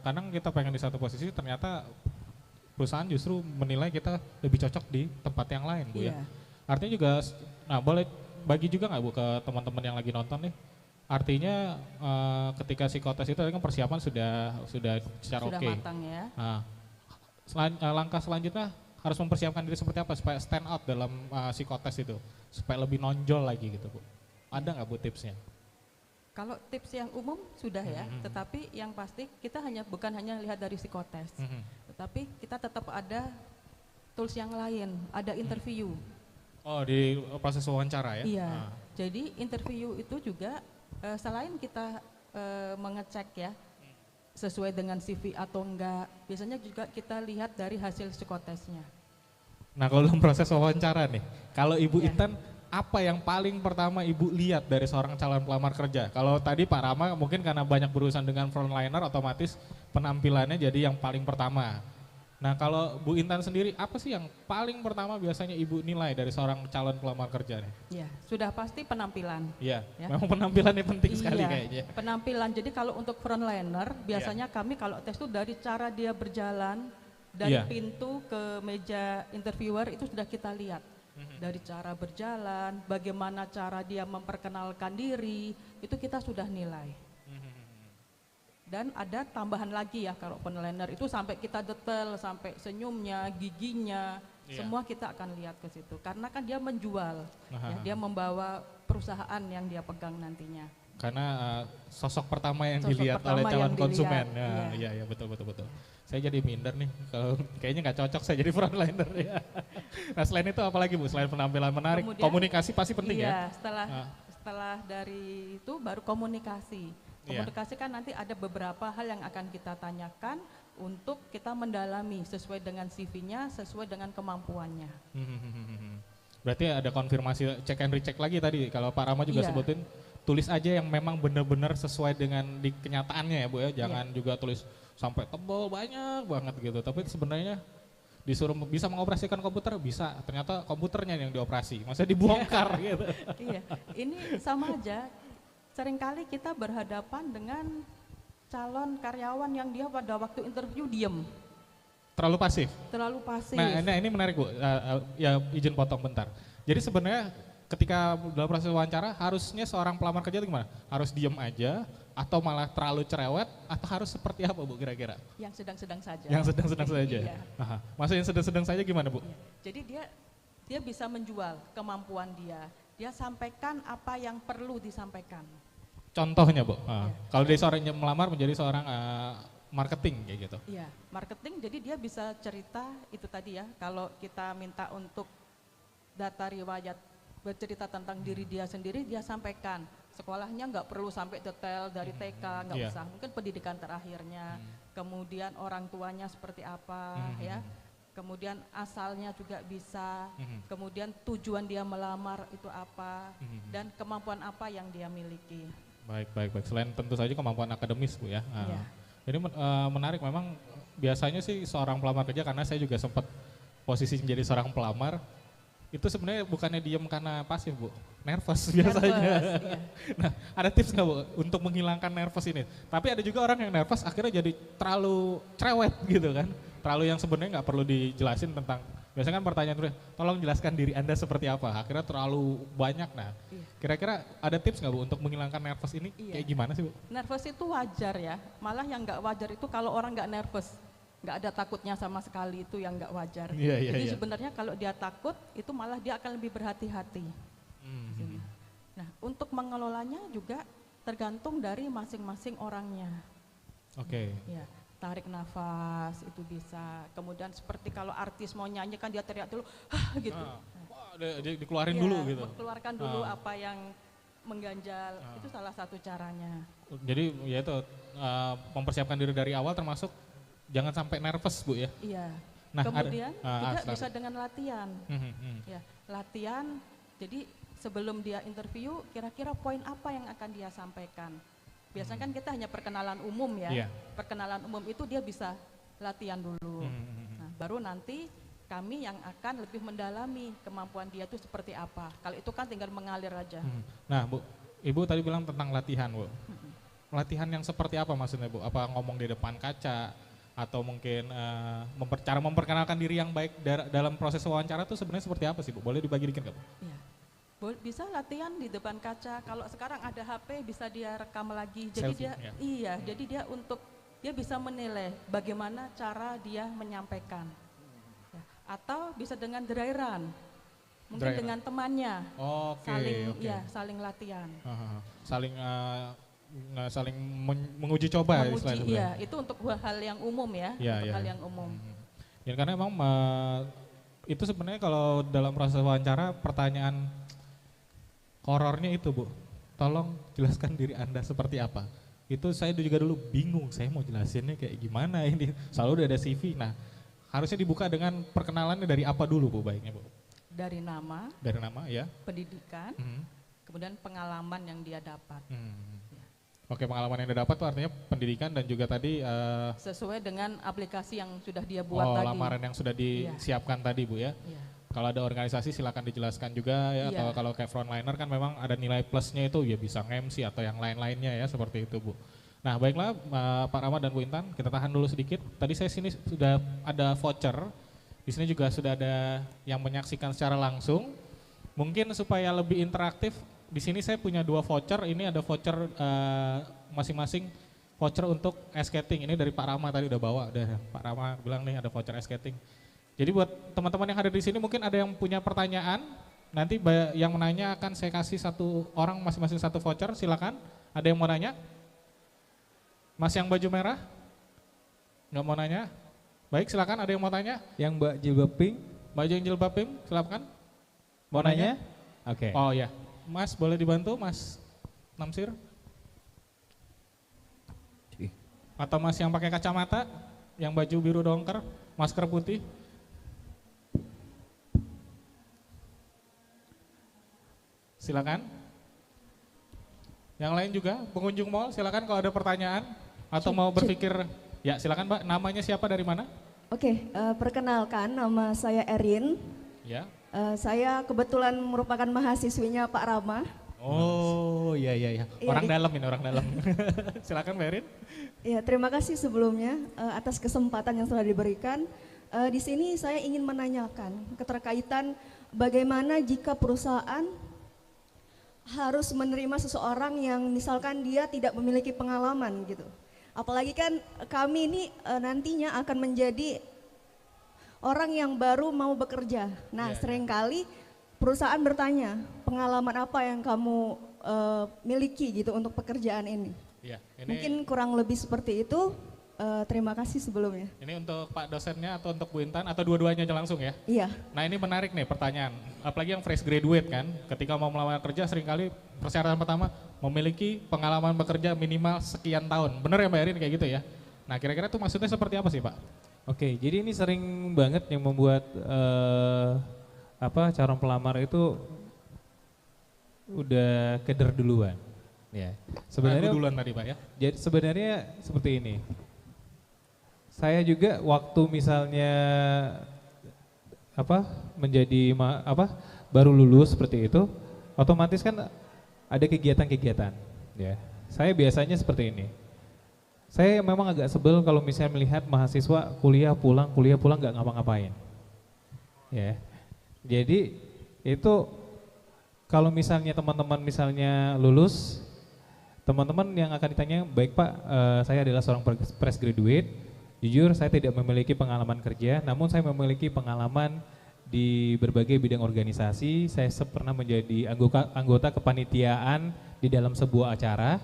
kadang kita pengen di satu posisi, ternyata perusahaan justru menilai kita lebih cocok di tempat yang lain Bu ya. Iya. Artinya juga, nah boleh bagi juga nggak Bu ke teman-teman yang lagi nonton nih, Artinya ketika psikotes itu kan persiapan sudah secara Sudah oke. matang ya. Nah, langkah selanjutnya harus mempersiapkan diri seperti apa supaya stand out dalam psikotes itu, supaya lebih nonjol lagi gitu Bu. Ada nggak Bu tipsnya? Kalau tips yang umum sudah ya, tetapi yang pasti kita bukan hanya lihat dari psikotes, tetapi kita tetap ada tools yang lain, ada interview. Oh, di proses wawancara ya? Iya, jadi interview itu juga selain kita mengecek ya sesuai dengan CV atau enggak, biasanya juga kita lihat dari hasil psikotesnya. Nah, kalau dalam proses wawancara nih, kalau Ibu Ya. Intan, apa yang paling pertama Ibu lihat dari seorang calon pelamar kerja? Kalau tadi Pak Rama mungkin karena banyak berurusan dengan frontliner, otomatis penampilannya jadi yang paling pertama. Nah, kalau Bu Intan sendiri, apa sih yang paling pertama biasanya Ibu nilai dari seorang calon pelamar kerja nih? Ya, sudah pasti penampilan. Iya, Ya. memang penampilannya penting sekali Iya, kayaknya. penampilan. Jadi kalau untuk frontliner, biasanya kami kalau tes itu dari cara dia berjalan dari Iya. pintu ke meja interviewer itu sudah kita lihat. Dari cara berjalan, bagaimana cara dia memperkenalkan diri, itu kita sudah nilai. Dan ada tambahan lagi ya kalau frontliner itu sampai kita detail, sampai senyumnya, giginya, Iya. semua kita akan lihat ke situ. Karena kan dia menjual, Aha. ya, dia membawa perusahaan yang dia pegang nantinya. Karena sosok pertama yang Sosok dilihat oleh pertama calon yang dilihat, konsumen. iya. Iya, betul. Saya jadi minder nih, kalau kayaknya nggak cocok saya jadi frontliner ya. Nah, selain itu apalagi Bu, selain penampilan menarik, Kemudian, komunikasi pasti penting iya, ya? setelah dari itu baru komunikasi. Iya. Komunikasi kan nanti ada beberapa hal yang akan kita tanyakan untuk kita mendalami sesuai dengan CV-nya, sesuai dengan kemampuannya. Berarti ada konfirmasi cek and recheck lagi tadi, kalau Pak Rama juga Iya. sebutin, tulis aja yang memang benar-benar sesuai dengan di kenyataannya ya Bu ya, jangan juga tulis sampai tebal banyak banget gitu, tapi sebenarnya disuruh bisa mengoperasikan komputer, bisa, ternyata komputernya yang dioperasi, maksudnya dibongkar gitu. Iya, ini sama aja. Seringkali kita berhadapan dengan calon karyawan yang dia pada waktu interview diem, Terlalu pasif. terlalu pasif. Nah, ini menarik Bu, ya izin potong bentar. Jadi sebenarnya ketika dalam proses wawancara harusnya seorang pelamar kerja itu gimana? Harus diem aja atau malah terlalu cerewet atau harus seperti apa Bu kira-kira? Yang sedang-sedang saja. Yang sedang-sedang saja. Iya. Aha. Maksudnya yang sedang-sedang saja gimana Bu? Iya. Jadi dia bisa menjual kemampuan dia. Dia sampaikan apa yang perlu disampaikan. Contohnya Bu, Iya. kalau dari seorang yang melamar menjadi seorang marketing kayak gitu. Iya, marketing jadi dia bisa cerita itu tadi ya. Kalau kita minta untuk data riwayat bercerita tentang diri dia sendiri, dia sampaikan. Sekolahnya nggak perlu sampai detail dari TK, nggak Iya. usah. Mungkin pendidikan terakhirnya, kemudian orang tuanya seperti apa ya. Kemudian asalnya juga bisa, kemudian tujuan dia melamar itu apa, dan kemampuan apa yang dia miliki. Baik. Selain tentu saja kemampuan akademis Bu ya. Iya. Ini menarik memang biasanya sih seorang pelamar kerja, karena saya juga sempat posisi menjadi seorang pelamar, itu sebenarnya bukannya diem karena pasif Bu, nervous biasanya. Nervous, iya. Nah, ada tips nggak Bu untuk menghilangkan nervous ini? Tapi ada juga orang yang nervous akhirnya jadi terlalu cerewet gitu kan, terlalu yang sebenarnya nggak perlu dijelasin tentang, biasanya kan pertanyaan terus, tolong jelaskan diri Anda seperti apa, akhirnya terlalu banyak. Nah, Iya. kira-kira ada tips nggak Bu untuk menghilangkan nervous ini? Iya. Kayak gimana sih Bu? Nervous itu wajar ya, malah yang nggak wajar itu kalau orang nggak nervous, nggak ada takutnya sama sekali, itu yang nggak wajar. Iya. Jadi sebenarnya kalau dia takut itu malah dia akan lebih berhati-hati. Nah, untuk mengelolanya juga tergantung dari masing-masing orangnya. Oke. Ya, tarik nafas itu bisa. Kemudian seperti kalau artis mau nyanyi kan dia teriak dulu, hah gitu. Wah, dikeluarin Iya, dulu gitu. keluarkan dulu apa yang mengganjal, itu salah satu caranya. Jadi ya itu mempersiapkan diri dari awal, termasuk jangan sampai nervous Bu ya. Iya. Nah, Kemudian juga silakan. bisa dengan latihan. Hmm. Ya, latihan. Jadi sebelum dia interview, kira-kira poin apa yang akan dia sampaikan. Biasanya kan kita hanya perkenalan umum ya. Iya. Perkenalan umum itu dia bisa latihan dulu. Nah, baru nanti kami yang akan lebih mendalami kemampuan dia itu seperti apa. Kalau itu kan tinggal mengalir aja. Nah Bu, Ibu tadi bilang tentang latihan Bu. Latihan yang seperti apa maksudnya Bu? Apa ngomong di depan kaca? Atau mungkin cara memperkenalkan diri yang baik dalam proses wawancara itu sebenarnya seperti apa sih Bu? Boleh dibagi dikit nggak Bu? Iya. Bisa latihan di depan kaca. Kalau sekarang ada HP bisa dia rekam lagi. Jadi Selfie, dia ya. iya, jadi dia bisa menilai bagaimana cara dia menyampaikan. Ya. Atau bisa dengan dry run. Mungkin Dry run. dengan temannya. Oke, Saling oke. ya, saling latihan. Hahaha. Saling menguji coba Menguji, istilahnya. iya, itu untuk hal yang umum ya, Iya, untuk iya. hal yang umum. Ya karena emang itu sebenarnya kalau dalam proses wawancara pertanyaan horornya itu Bu, tolong jelaskan diri Anda seperti apa. Itu saya juga dulu bingung, saya mau jelasinnya kayak gimana ini. Selalu udah ada CV, nah harusnya dibuka dengan perkenalannya dari apa dulu Bu baiknya Bu? Dari nama, Dari nama ya. pendidikan, Mhm. kemudian pengalaman yang dia dapat. Oke, pengalaman yang dia dapat tuh artinya pendidikan dan juga tadi Sesuai dengan aplikasi yang sudah dia buat tadi. lamaran yang sudah disiapkan tadi Bu ya. Iya. Kalau ada organisasi silakan dijelaskan juga ya, Iya. atau kalau kayak frontliner kan memang ada nilai plusnya itu ya bisa nge-MC atau yang lain-lainnya ya seperti itu Bu. Nah baiklah Pak Rama dan Bu Intan, kita tahan dulu sedikit. Tadi saya sini sudah ada voucher, di sini juga sudah ada yang menyaksikan secara langsung. Mungkin supaya lebih interaktif, di sini saya punya 2 voucher, ini ada voucher masing-masing voucher untuk ice skating. Ini dari Pak Rama tadi udah bawa, udah Pak Rama bilang nih ada voucher ice skating. Jadi buat teman-teman yang hadir di sini mungkin ada yang punya pertanyaan, nanti yang menanya akan saya kasih 1 orang masing-masing 1 voucher, silakan. Ada yang mau nanya? Mas yang baju merah? Nggak mau nanya? Baik silakan, ada yang mau tanya? Yang Mbak jilbab pink, Baju yang jilbab pink, silakan. mau nanya? Oke. Oh ya, Mas boleh dibantu Mas Namsir? Atau Mas yang pakai kacamata, yang baju biru dongker, masker putih? Silakan. Yang lain juga, pengunjung mall silakan kalau ada pertanyaan atau mau berpikir, ya silakan Mbak, namanya siapa dari mana? Oke, perkenalkan nama saya Erin. Ya. Saya kebetulan merupakan mahasiswinya Pak Rama. Oh iya iya iya, Iya, orang dalam ini orang dalam. Silakan Mbak Erin. Ya, terima kasih sebelumnya atas kesempatan yang sudah diberikan. Di sini saya ingin menanyakan keterkaitan bagaimana jika perusahaan harus menerima seseorang yang misalkan dia tidak memiliki pengalaman gitu. Apalagi kan kami ini nantinya akan menjadi orang yang baru mau bekerja. Nah, seringkali perusahaan bertanya, pengalaman apa yang kamu miliki gitu untuk pekerjaan ini. Ya, ini, Mungkin kurang lebih seperti itu. Terima kasih sebelumnya. ini untuk Pak dosennya atau untuk Bu Intan atau dua-duanya aja langsung ya? Iya. Nah ini menarik nih pertanyaan, apalagi yang fresh graduate kan, ketika mau melamar kerja seringkali persyaratan pertama memiliki pengalaman bekerja minimal sekian tahun. Bener ya Mbak Erin kayak gitu ya? Nah kira-kira tuh maksudnya seperti apa sih Pak? Oke, jadi ini sering banget yang membuat calon pelamar itu udah keder duluan. Ya, sebenarnya duluan tadi Pak ya? Jadi sebenarnya seperti ini. Saya juga waktu misalnya baru lulus seperti itu, otomatis kan ada kegiatan-kegiatan. Ya, saya biasanya seperti ini. Saya memang agak sebel kalau misalnya melihat mahasiswa kuliah pulang nggak ngapa-ngapain. Ya, jadi itu kalau misalnya teman-teman misalnya lulus, teman-teman yang akan ditanya, baik Pak, saya adalah seorang fresh graduate. Jujur saya tidak memiliki pengalaman kerja, namun saya memiliki pengalaman di berbagai bidang organisasi. Saya pernah menjadi anggota kepanitiaan di dalam sebuah acara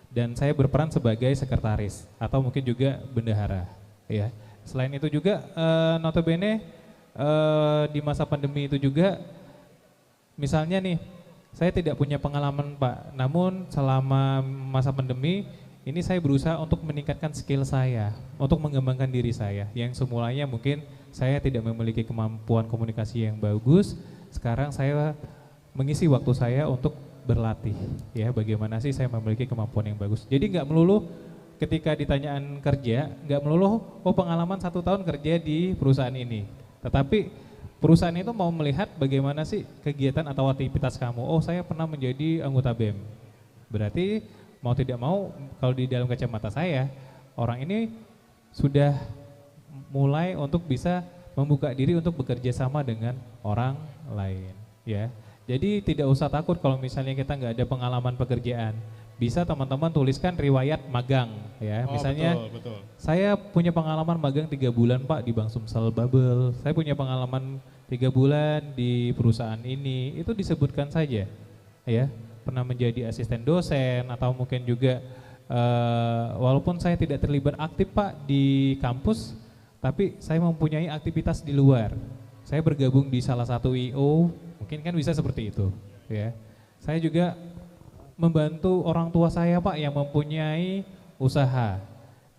dan saya berperan sebagai sekretaris atau mungkin juga bendahara. Ya. Selain itu juga notabene di masa pandemi itu juga, misalnya nih, saya tidak punya pengalaman Pak, namun selama masa pandemi ini saya berusaha untuk meningkatkan skill saya, untuk mengembangkan diri saya. Yang semulanya mungkin saya tidak memiliki kemampuan komunikasi yang bagus, sekarang saya mengisi waktu saya untuk berlatih. Ya, bagaimana sih saya memiliki kemampuan yang bagus. Jadi nggak melulu ketika ditanyaan kerja, nggak melulu pengalaman 1 tahun kerja di perusahaan ini. Tetapi perusahaan itu mau melihat bagaimana sih kegiatan atau aktivitas kamu. Oh, saya pernah menjadi anggota BEM. Berarti mau tidak mau, kalau di dalam kacamata saya, orang ini sudah mulai untuk bisa membuka diri untuk bekerja sama dengan orang lain, ya. Jadi tidak usah takut kalau misalnya kita nggak ada pengalaman pekerjaan. Bisa teman-teman tuliskan riwayat magang ya. Oh, Misalnya betul. saya punya pengalaman magang 3 bulan Pak di Bank Sumsel Babel. Saya punya pengalaman 3 bulan di perusahaan ini. Itu disebutkan saja ya. Pernah menjadi asisten dosen atau mungkin juga walaupun saya tidak terlibat aktif Pak di kampus, tapi saya mempunyai aktivitas di luar. Saya bergabung di salah satu IO, mungkin kan bisa seperti itu ya. Saya juga membantu orang tua saya Pak yang mempunyai usaha.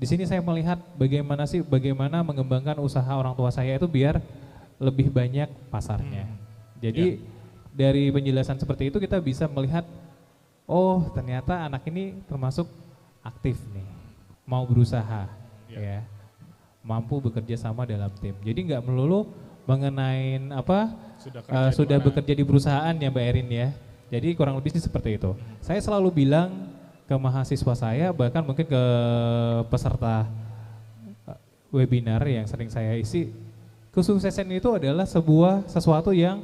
Di sini saya melihat bagaimana mengembangkan usaha orang tua saya itu biar lebih banyak pasarnya. Jadi dari penjelasan seperti itu kita bisa melihat, oh ternyata anak ini termasuk aktif nih, mau berusaha, ya, mampu bekerja sama dalam tim. Jadi nggak melulu mengenai sudah bekerja di perusahaan ya Mbak Erin ya. Jadi kurang lebih seperti itu. Saya selalu bilang ke mahasiswa saya, bahkan mungkin ke peserta webinar yang sering saya isi, kesuksesan itu adalah sesuatu yang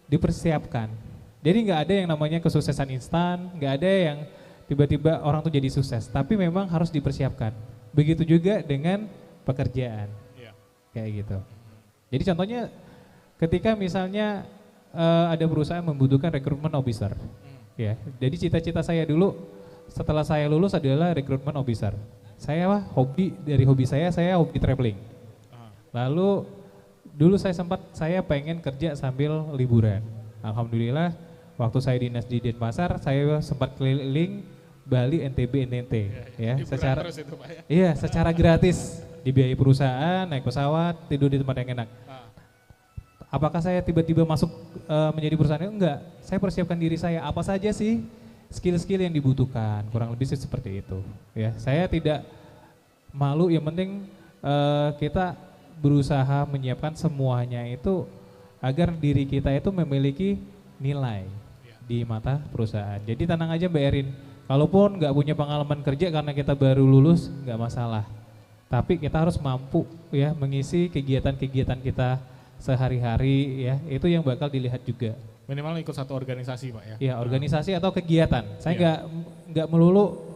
dipersiapkan. Jadi nggak ada yang namanya kesuksesan instan, nggak ada yang tiba-tiba orang tuh jadi sukses, tapi memang harus dipersiapkan. Begitu juga dengan pekerjaan, kayak gitu. Jadi contohnya ketika misalnya ada perusahaan membutuhkan rekrutmen officer, ya. Jadi cita-cita saya dulu setelah saya lulus adalah rekrutmen officer. Dari hobi saya hobi traveling. Lalu dulu saya pengen kerja sambil liburan. Alhamdulillah waktu saya dinas di Denpasar saya sempat keliling Bali, NTB, NTT ya, secara gratis, dibiayai perusahaan, naik pesawat, tidur di tempat yang enak. Apakah saya tiba-tiba masuk menjadi perusahaan? Enggak, saya persiapkan diri saya, apa saja sih skill-skill yang dibutuhkan, kurang lebih seperti itu ya. Saya tidak malu, yang penting kita berusaha menyiapkan semuanya itu agar diri kita itu memiliki nilai di mata perusahaan. Jadi tenang aja Mbak Erin, kalaupun nggak punya pengalaman kerja karena kita baru lulus nggak masalah, tapi kita harus mampu ya mengisi kegiatan-kegiatan kita sehari-hari ya, itu yang bakal dilihat juga. Minimal ikut satu organisasi Pak ya? Iya, organisasi atau kegiatan. Saya nggak melulu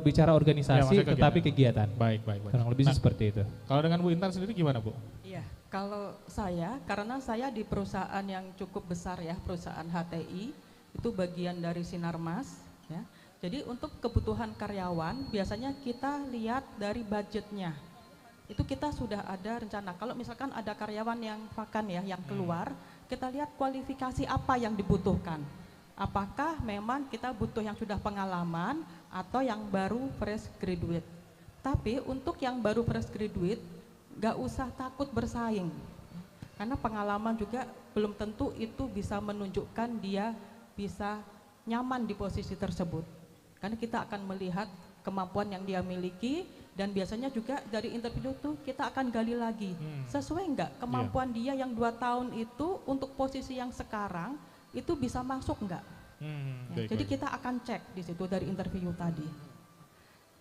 bicara organisasi, tetapi kegiatan. Baik. Kurang lebih seperti itu. Kalau dengan Bu Intan sendiri gimana Bu? Iya, kalau saya, karena saya di perusahaan yang cukup besar ya, perusahaan HTI, itu bagian dari Sinarmas ya. Jadi untuk kebutuhan karyawan biasanya kita lihat dari budgetnya. Itu kita sudah ada rencana. Kalau misalkan ada karyawan yang vakan ya, yang keluar, kita lihat kualifikasi apa yang dibutuhkan. Apakah memang kita butuh yang sudah pengalaman atau yang baru fresh graduate. Tapi untuk yang baru fresh graduate, gak usah takut bersaing. Karena pengalaman juga belum tentu itu bisa menunjukkan dia bisa nyaman di posisi tersebut. Karena kita akan melihat kemampuan yang dia miliki, dan biasanya juga dari interview itu kita akan gali lagi, sesuai enggak kemampuan dia yang 2 tahun itu untuk posisi yang sekarang itu bisa masuk enggak. Jadi kita akan cek di situ dari interview tadi.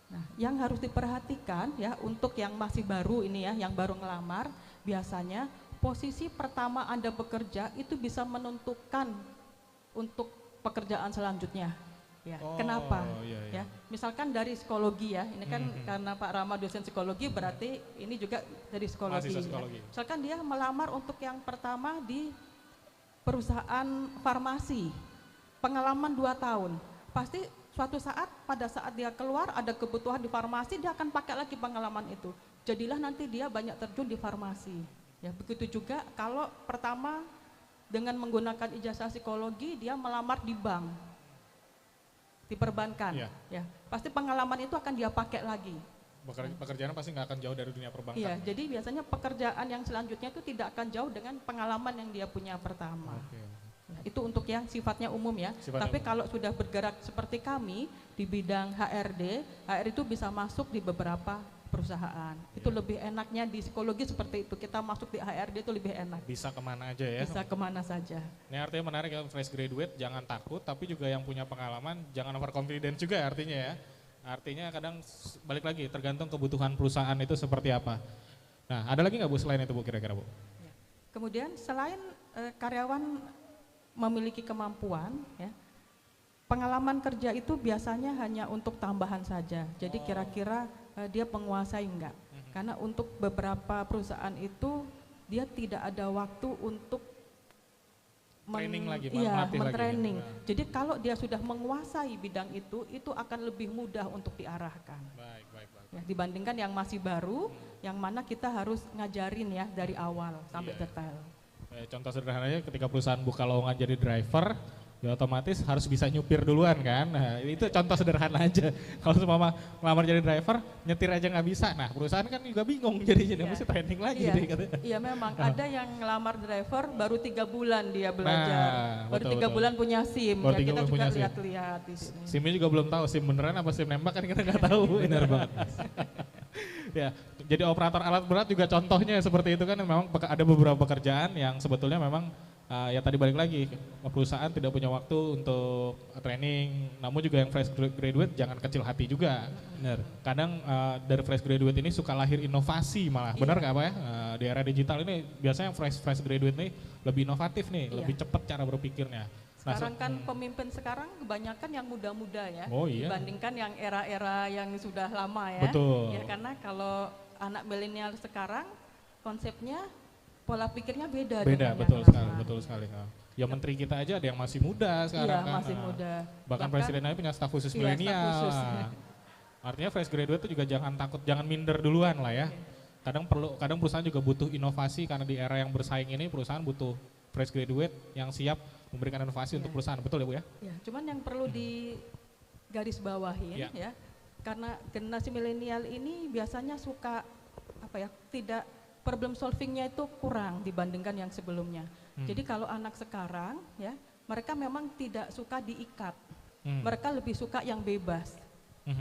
Nah, yang harus diperhatikan ya untuk yang masih baru ini ya, yang baru ngelamar, biasanya posisi pertama Anda bekerja itu bisa menentukan untuk pekerjaan selanjutnya. Ya, kenapa? Ya, misalkan dari psikologi ya, ini kan karena Pak Rama dosen psikologi, berarti ini juga dari psikologi. Ya. Misalkan dia melamar untuk yang pertama di perusahaan farmasi, pengalaman 2 tahun, pasti suatu saat pada saat dia keluar ada kebutuhan di farmasi, dia akan pakai lagi pengalaman itu. Jadilah nanti dia banyak terjun di farmasi. Ya, begitu juga kalau pertama dengan menggunakan ijazah psikologi dia melamar di bank. Di perbankan, ya pasti pengalaman itu akan dia pakai lagi. Pekerjaan pasti nggak akan jauh dari dunia perbankan. Iya, jadi biasanya pekerjaan yang selanjutnya itu tidak akan jauh dengan pengalaman yang dia punya pertama. Ya, itu untuk yang sifatnya umum ya. Tapi kalau sudah bergerak seperti kami di bidang HRD itu bisa masuk di beberapa perusahaan. Itu lebih enaknya di psikologi seperti itu, kita masuk di HRD itu lebih enak. Bisa kemana aja ya? Bisa kemana saja. Ini artinya menarik ya, fresh graduate jangan takut, tapi juga yang punya pengalaman jangan overconfident juga artinya ya. Artinya kadang balik lagi tergantung kebutuhan perusahaan itu seperti apa. Nah, ada lagi nggak Bu selain itu Bu kira-kira Bu? Kemudian selain karyawan memiliki kemampuan, ya, pengalaman kerja itu biasanya hanya untuk tambahan saja. Jadi kira-kira dia menguasai enggak? Karena untuk beberapa perusahaan itu dia tidak ada waktu untuk Training lagi, iya, melatih lagi. mentraining. Jadi kalau dia sudah menguasai bidang itu akan lebih mudah untuk diarahkan. Baik, baik, baik. Ya, dibandingkan yang masih baru, yang mana kita harus ngajarin ya dari awal sampai detail. Contoh sederhananya ketika perusahaan buka lowongan jadi driver, ya otomatis harus bisa nyupir duluan kan. Nah itu contoh sederhana aja. Kalau semua ngelamar jadi driver, nyetir aja nggak bisa. Nah perusahaan kan juga bingung jadi mesti training lagi. Iya, deh, katanya. iya memang ada yang ngelamar driver baru 3 bulan dia belajar, Nah, baru betul, 3 betul. bulan punya SIM. Baru Ya, 3 kita bulan juga punya SIM. lihat-lihat di sini. SIM-nya juga belum tahu SIM beneran apa SIM nembak kan kita nggak tahu. Benar banget. Ya, jadi operator alat berat juga contohnya seperti itu kan memang ada beberapa pekerjaan yang sebetulnya memang ya tadi balik lagi perusahaan tidak punya waktu untuk training, namun juga yang fresh graduate jangan kecil hati juga. Benar. Kadang dari fresh graduate ini suka lahir inovasi malah, benar nggak apa ya? Di era digital ini biasanya yang fresh graduate nih lebih inovatif nih, Iya. lebih cepat cara berpikirnya. Nah, Sekarang kan pemimpin sekarang kebanyakan yang muda-muda ya, Oh, iya. dibandingkan yang era-era yang sudah lama ya. Betul. Ya karena kalau anak milenial sekarang konsepnya pola pikirnya beda. beda, dengan betul yang sekali, lama. betul sekali. Ya menteri kita aja ada yang masih muda sekarang Iya kan. masih muda. Bahkan presiden aja punya staf khusus Iya, milenial. staf khusus. Artinya fresh graduate itu juga jangan takut, jangan minder duluan lah ya. Kadang perusahaan juga butuh inovasi karena di era yang bersaing ini perusahaan butuh fresh graduate yang siap memberikan inovasi untuk perusahaan, betul ya Bu ya? Ya, cuman yang perlu digarisbawahin Iya. ya, karena generasi milenial ini biasanya suka tidak problem solvingnya itu kurang dibandingkan yang sebelumnya. Jadi kalau anak sekarang ya, mereka memang tidak suka diikat, mereka lebih suka yang bebas. Ya.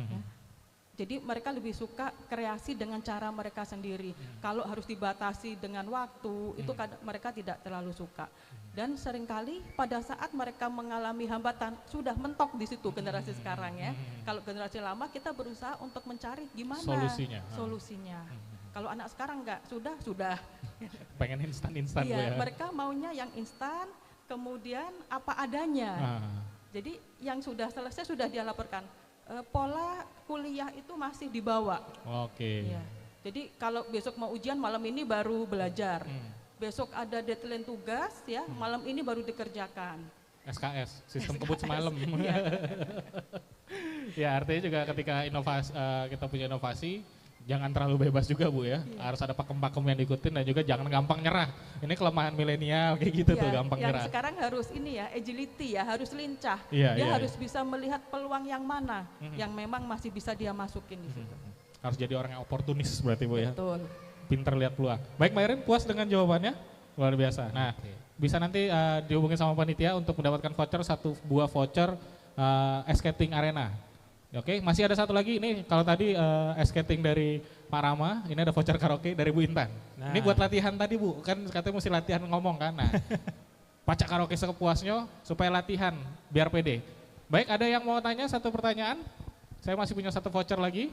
Jadi mereka lebih suka kreasi dengan cara mereka sendiri. Kalau harus dibatasi dengan waktu, itu mereka tidak terlalu suka. Dan seringkali pada saat mereka mengalami hambatan, sudah mentok di situ generasi sekarang ya. Kalau generasi lama kita berusaha untuk mencari gimana solusinya. Kalau anak sekarang enggak, sudah. Pengen instan-instan Bu Iya, ya? mereka maunya yang instan, kemudian apa adanya. Jadi yang sudah selesai sudah dia laporkan. Pola kuliah itu masih dibawa. Oke. Ya. Jadi kalau besok mau ujian malam ini baru belajar. Besok ada deadline tugas ya, malam ini baru dikerjakan. SKS, sistem kebut SKS, semalam. iya. Ya artinya juga ketika kita punya inovasi, jangan terlalu bebas juga Bu ya. Harus ada pakem-pakem yang diikutin dan juga jangan gampang nyerah. Ini kelemahan milenial kayak gitu tuh, gampang yang nyerah. sekarang harus ini ya, agility ya, harus lincah. Iya, Dia iya, harus bisa melihat peluang yang mana yang memang masih bisa dia masukin di situ. Harus jadi orang yang oportunis berarti Bu ya. Betul. Pinter lihat peluang. Baik Mbak Erin, puas dengan jawabannya? Luar biasa. Nah, bisa nanti dihubungi sama panitia untuk mendapatkan voucher, 1 buah voucher skating arena. Oke, masih ada satu lagi ini kalau tadi skating dari Pak Rama, ini ada voucher karaoke dari Bu Intan. Nah. Ini buat latihan tadi Bu, kan katanya mesti latihan ngomong kan. Nah, pacak karaoke sepuasnya supaya latihan biar pede. Baik, ada yang mau tanya satu pertanyaan? Saya masih punya 1 voucher lagi.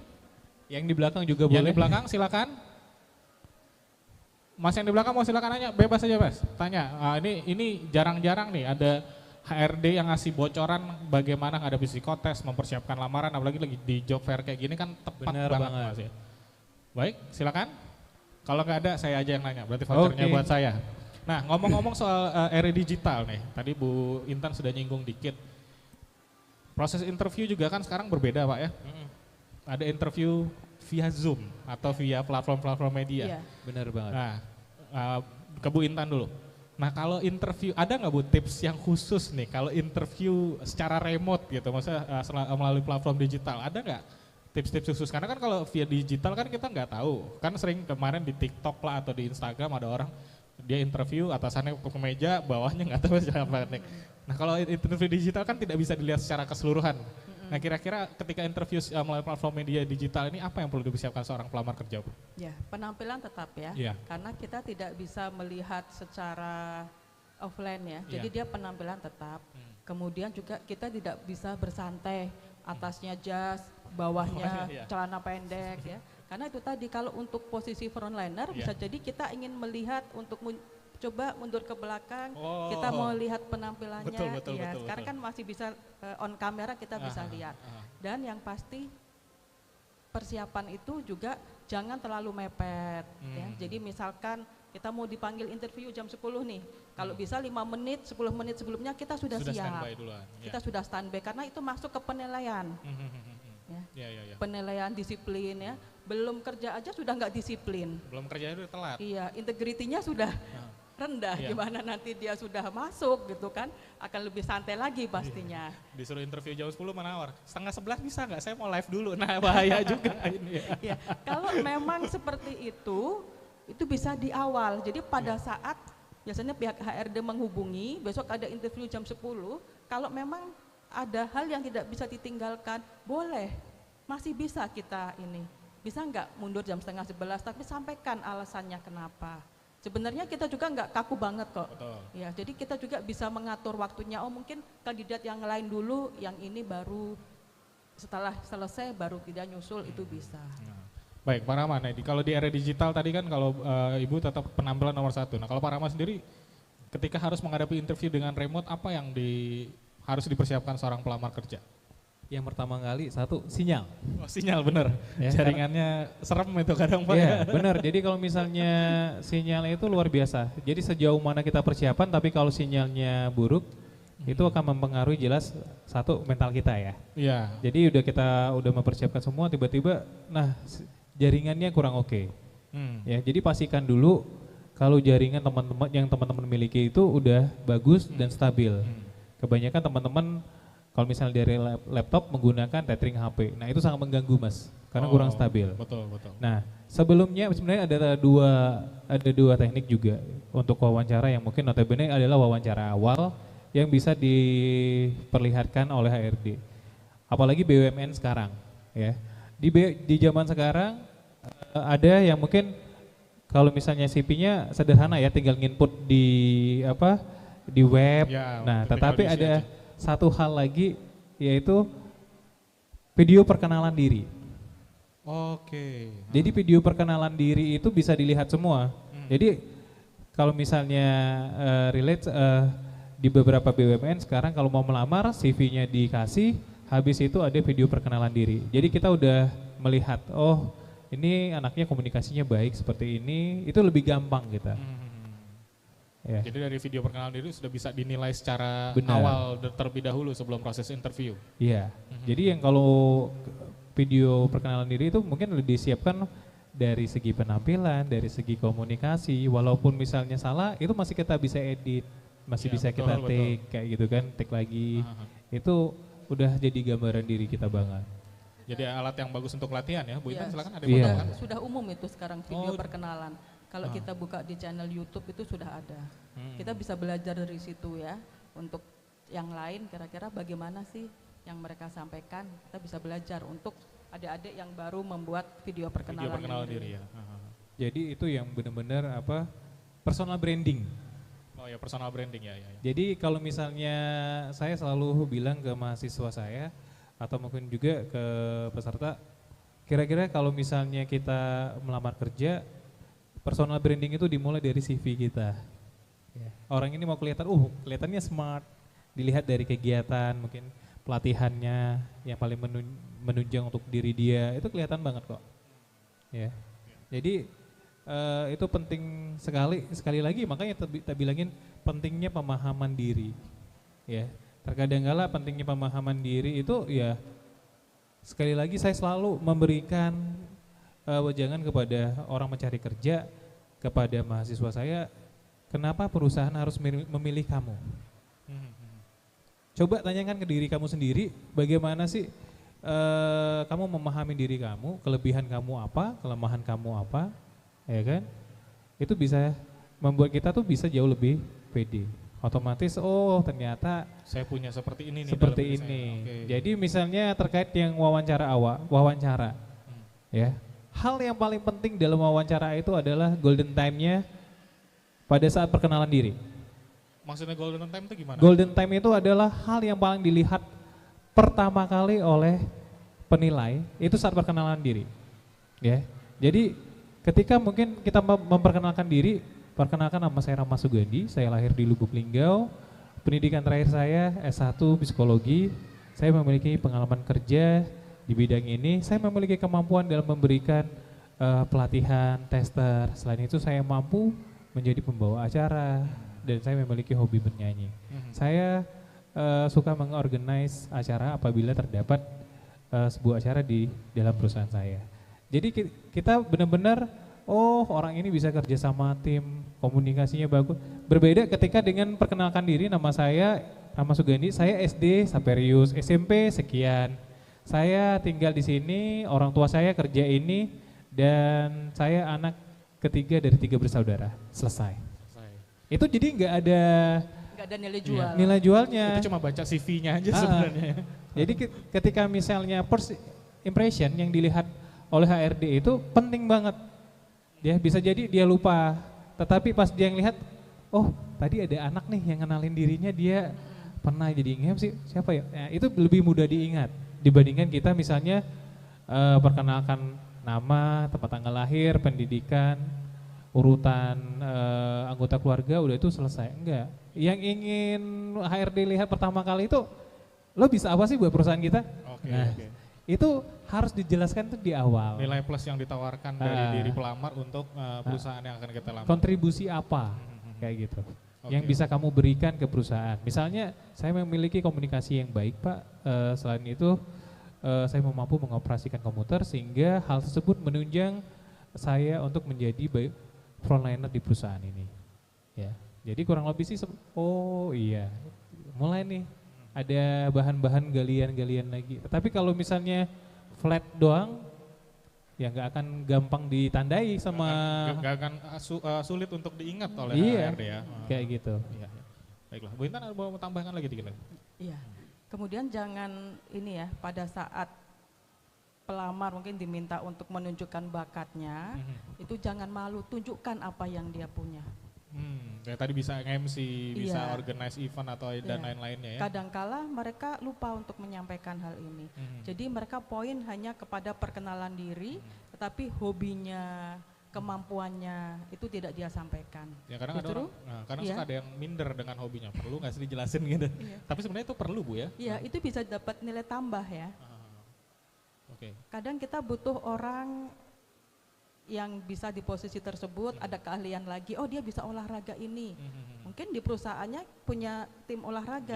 Yang di belakang juga Yang boleh. di belakang silakan. Mas yang di belakang mau silakan nanya, bebas aja Mas. Tanya. Ini jarang-jarang nih ada HRD yang ngasih bocoran bagaimana menghadapi psikotes, mempersiapkan lamaran, apalagi lagi di job fair kayak gini kan tepat Bener banget banget. Mas ya. Baik, silakan. Kalau nggak ada saya aja yang nanya, berarti vouchernya Oke. buat saya. Nah ngomong-ngomong soal era digital nih, tadi Bu Intan sudah nyinggung dikit. Proses interview juga kan sekarang berbeda Pak ya. Ada interview via Zoom atau via platform-platform media. Iya. Benar banget. Nah, ke Bu Intan dulu. Nah kalau interview, ada nggak Bu tips yang khusus nih kalau interview secara remote gitu, maksudnya melalui platform digital, ada nggak tips-tips khusus? Karena kan kalau via digital kan kita nggak tahu, kan sering kemarin di TikTok lah atau di Instagram ada orang, dia interview atasannya ke meja, bawahnya nggak tahu siapa. Nah kalau interview digital kan tidak bisa dilihat secara keseluruhan. Nah kira-kira ketika interview melalui platform media digital ini apa yang perlu dipersiapkan seorang pelamar kerja Bu? Ya, penampilan tetap ya, Iya. karena kita tidak bisa melihat secara offline ya, jadi Iya. dia penampilan tetap. Kemudian juga kita tidak bisa bersantai, atasnya jas, bawahnya Iya. celana pendek ya. Karena itu tadi kalau untuk posisi frontliner Iya. bisa jadi kita ingin melihat untuk coba mundur ke belakang, Oh. kita mau lihat penampilannya. Betul, betul, Ya, betul, sekarang betul. kan masih bisa on kamera kita bisa lihat. Dan yang pasti persiapan itu juga jangan terlalu mepet. Ya. Jadi misalkan kita mau dipanggil interview jam 10 nih, kalau bisa 5 menit, 10 menit sebelumnya kita sudah siap. standby duluan. Kita sudah standby karena itu masuk ke penilaian. Ya. Ya. Penilaian disiplin ya, belum kerja aja sudah nggak disiplin. Belum kerjanya udah telat. Iya, integritinya sudah rendah. Iya. Gimana nanti dia sudah masuk gitu kan, akan lebih santai lagi pastinya. Disuruh interview jam 10 menawar. 10:30 bisa nggak? Saya mau live dulu. Nah bahaya juga ini ya. Ya, kalau memang seperti itu bisa di awal. Jadi pada saat biasanya pihak HRD menghubungi, besok ada interview jam 10, kalau memang ada hal yang tidak bisa ditinggalkan, boleh, masih bisa kita ini. Bisa nggak mundur jam 10:30, tapi sampaikan alasannya kenapa. Sebenarnya kita juga nggak kaku banget kok. Betul. Ya, jadi kita juga bisa mengatur waktunya. Oh mungkin kandidat yang lain dulu, yang ini baru setelah selesai baru kita nyusul, itu bisa. Baik, Pak Rama, nah, kalau di era digital tadi kan kalau Ibu tetap penampilan nomor 1. Nah kalau Pak Rama sendiri ketika harus menghadapi interview dengan remote, apa yang harus dipersiapkan seorang pelamar kerja? Yang pertama kali, satu, sinyal. Oh, sinyal bener, Ya, jaringannya serem itu kadang Pak. Iya, benar. Jadi kalau misalnya sinyalnya itu luar biasa. Jadi sejauh mana kita persiapan, tapi kalau sinyalnya buruk, itu akan mempengaruhi jelas satu mental kita ya. Iya. Jadi kita udah mempersiapkan semua, tiba-tiba, nah jaringannya kurang oke. Ya, jadi pastikan dulu kalau jaringan teman-teman miliki itu udah bagus dan stabil. Kebanyakan teman-teman kalau misalnya dari laptop menggunakan tethering HP, nah itu sangat mengganggu Mas, karena kurang stabil. Betul. Nah sebelumnya sebenarnya ada dua teknik juga untuk wawancara yang mungkin notabene adalah wawancara awal yang bisa diperlihatkan oleh HRD. Apalagi BUMN sekarang, ya. Di zaman sekarang ada yang mungkin kalau misalnya CV-nya sederhana ya, tinggal nginput di web. Ya, Nah, tinggal tetapi diisi ada aja. satu hal lagi yaitu video perkenalan diri. Oke. Jadi video perkenalan diri itu bisa dilihat semua. Jadi kalau misalnya relate di beberapa BUMN sekarang kalau mau melamar CV-nya dikasih, habis itu ada video perkenalan diri. Jadi kita udah melihat, oh ini anaknya komunikasinya baik seperti ini, itu lebih gampang kita. Ya. Jadi dari video perkenalan diri sudah bisa dinilai secara Benar. awal terlebih dahulu sebelum proses interview. Iya. Jadi yang kalau video perkenalan diri itu mungkin udah disiapkan dari segi penampilan, dari segi komunikasi, walaupun misalnya salah itu masih kita bisa edit, masih Ya, bisa betul, kita betul. take kayak gitu kan, take lagi. Itu udah jadi gambaran diri kita banget. Jadi alat yang bagus untuk latihan ya, Bu Intan Ya, silakan ada Iya. yang mau tambahkan? sudah umum itu sekarang video Oh. perkenalan. Kalau kita buka di channel YouTube itu sudah ada. Kita bisa belajar dari situ ya. Untuk yang lain kira-kira bagaimana sih yang mereka sampaikan, kita bisa belajar untuk adik-adik yang baru membuat video perkenalan, Video perkenalan diri ya. Jadi itu yang benar-benar personal branding. Oh ya, personal branding ya. Jadi kalau misalnya saya selalu bilang ke mahasiswa saya atau mungkin juga ke peserta, kira-kira kalau misalnya kita melamar kerja, personal branding itu dimulai dari CV kita. Ya. Orang ini mau kelihatannya smart, dilihat dari kegiatan, mungkin pelatihannya yang paling menunjang untuk diri dia, itu kelihatan banget kok. Ya. Jadi itu penting sekali lagi, makanya kita bilangin pentingnya pemahaman diri. Ya. Terkadang kala pentingnya pemahaman diri itu ya sekali lagi saya selalu memberikan wejangan kepada orang mencari kerja, kepada mahasiswa saya, kenapa perusahaan harus memilih kamu? Coba tanyakan ke diri kamu sendiri, bagaimana sih kamu memahami diri kamu, kelebihan kamu apa, kelemahan kamu apa, ya kan? Itu bisa membuat kita tuh bisa jauh lebih pede. Otomatis, oh ternyata Saya punya seperti ini nih. seperti dalam diri ini. saya. Oke. Jadi misalnya terkait yang wawancara, ya. Hal yang paling penting dalam wawancara itu adalah golden time-nya pada saat perkenalan diri. Maksudnya golden time itu gimana? Golden time itu adalah hal yang paling dilihat pertama kali oleh penilai itu saat perkenalan diri. Ya. Jadi ketika mungkin kita memperkenalkan diri, Perkenalkan, nama saya Rama Sugandi, saya lahir di Lubuk Linggau. Pendidikan terakhir saya S1 Psikologi. Saya memiliki pengalaman kerja di bidang ini. Saya memiliki kemampuan dalam memberikan pelatihan, tester. Selain itu saya mampu menjadi pembawa acara dan saya memiliki hobi bernyanyi. Saya suka mengorganize acara apabila terdapat sebuah acara di dalam perusahaan saya. Jadi kita benar-benar, oh orang ini bisa kerja sama tim, komunikasinya bagus. Berbeda ketika dengan perkenalkan diri, nama saya Rama Sugandi, saya SD Saperius, SMP sekian. Saya tinggal di sini, orang tua saya kerja ini, dan saya anak ketiga dari 3 bersaudara. Selesai. Itu jadi nggak ada nilai jual. nilai jualnya. Itu cuma baca CV-nya aja sebenarnya. Jadi ketika misalnya first impression yang dilihat oleh HRD itu penting banget. Ya bisa jadi dia lupa, tetapi pas dia ngelihat, oh tadi ada anak nih yang kenalin dirinya, dia pernah jadi MC, siapa ya? Nah, itu lebih mudah diingat dibandingkan kita misalnya perkenalkan nama, tempat tanggal lahir, pendidikan, urutan anggota keluarga, udah itu selesai. Enggak. Yang ingin HRD lihat pertama kali itu, lo bisa apa sih buat perusahaan kita? Oke. Itu harus dijelaskan tuh di awal. Nilai plus yang ditawarkan dari diri pelamar untuk perusahaan yang akan kita lamar. Kontribusi apa? Kayak gitu. Yang bisa kamu berikan ke perusahaan. Misalnya saya memiliki komunikasi yang baik Pak, selain itu saya mampu mengoperasikan komputer sehingga hal tersebut menunjang saya untuk menjadi frontliner di perusahaan ini. Ya. Jadi kurang lebih sih, oh iya, mulai nih ada bahan-bahan galian-galian lagi. Tapi kalau misalnya flat doang, ya nggak akan gampang ditandai sama. Nggak akan sulit untuk diingat oleh HRD ya. Kayak gitu. Iya. Baiklah, Bu Intan mau tambahkan lagi dikit lagi? Iya. Kemudian jangan ini ya, pada saat pelamar mungkin diminta untuk menunjukkan bakatnya, itu jangan malu, tunjukkan apa yang dia punya. Kayak tadi bisa MC, bisa Iya. organize event atau dan Iya. lain-lainnya ya. Kadangkala mereka lupa untuk menyampaikan hal ini. Jadi mereka poin hanya kepada perkenalan diri, tetapi hobinya, kemampuannya itu tidak dia sampaikan. Ya kadang ada Justru, orang, kadang iya. suka ada yang minder dengan hobinya. Perlu nggak sih dijelasin gitu? Iya. Tapi sebenarnya itu perlu Bu ya. Iya, itu bisa dapat nilai tambah ya. Oke. Kadang kita butuh orang yang bisa di posisi tersebut, ada keahlian lagi, oh dia bisa olahraga ini. Mungkin di perusahaannya punya tim olahraga,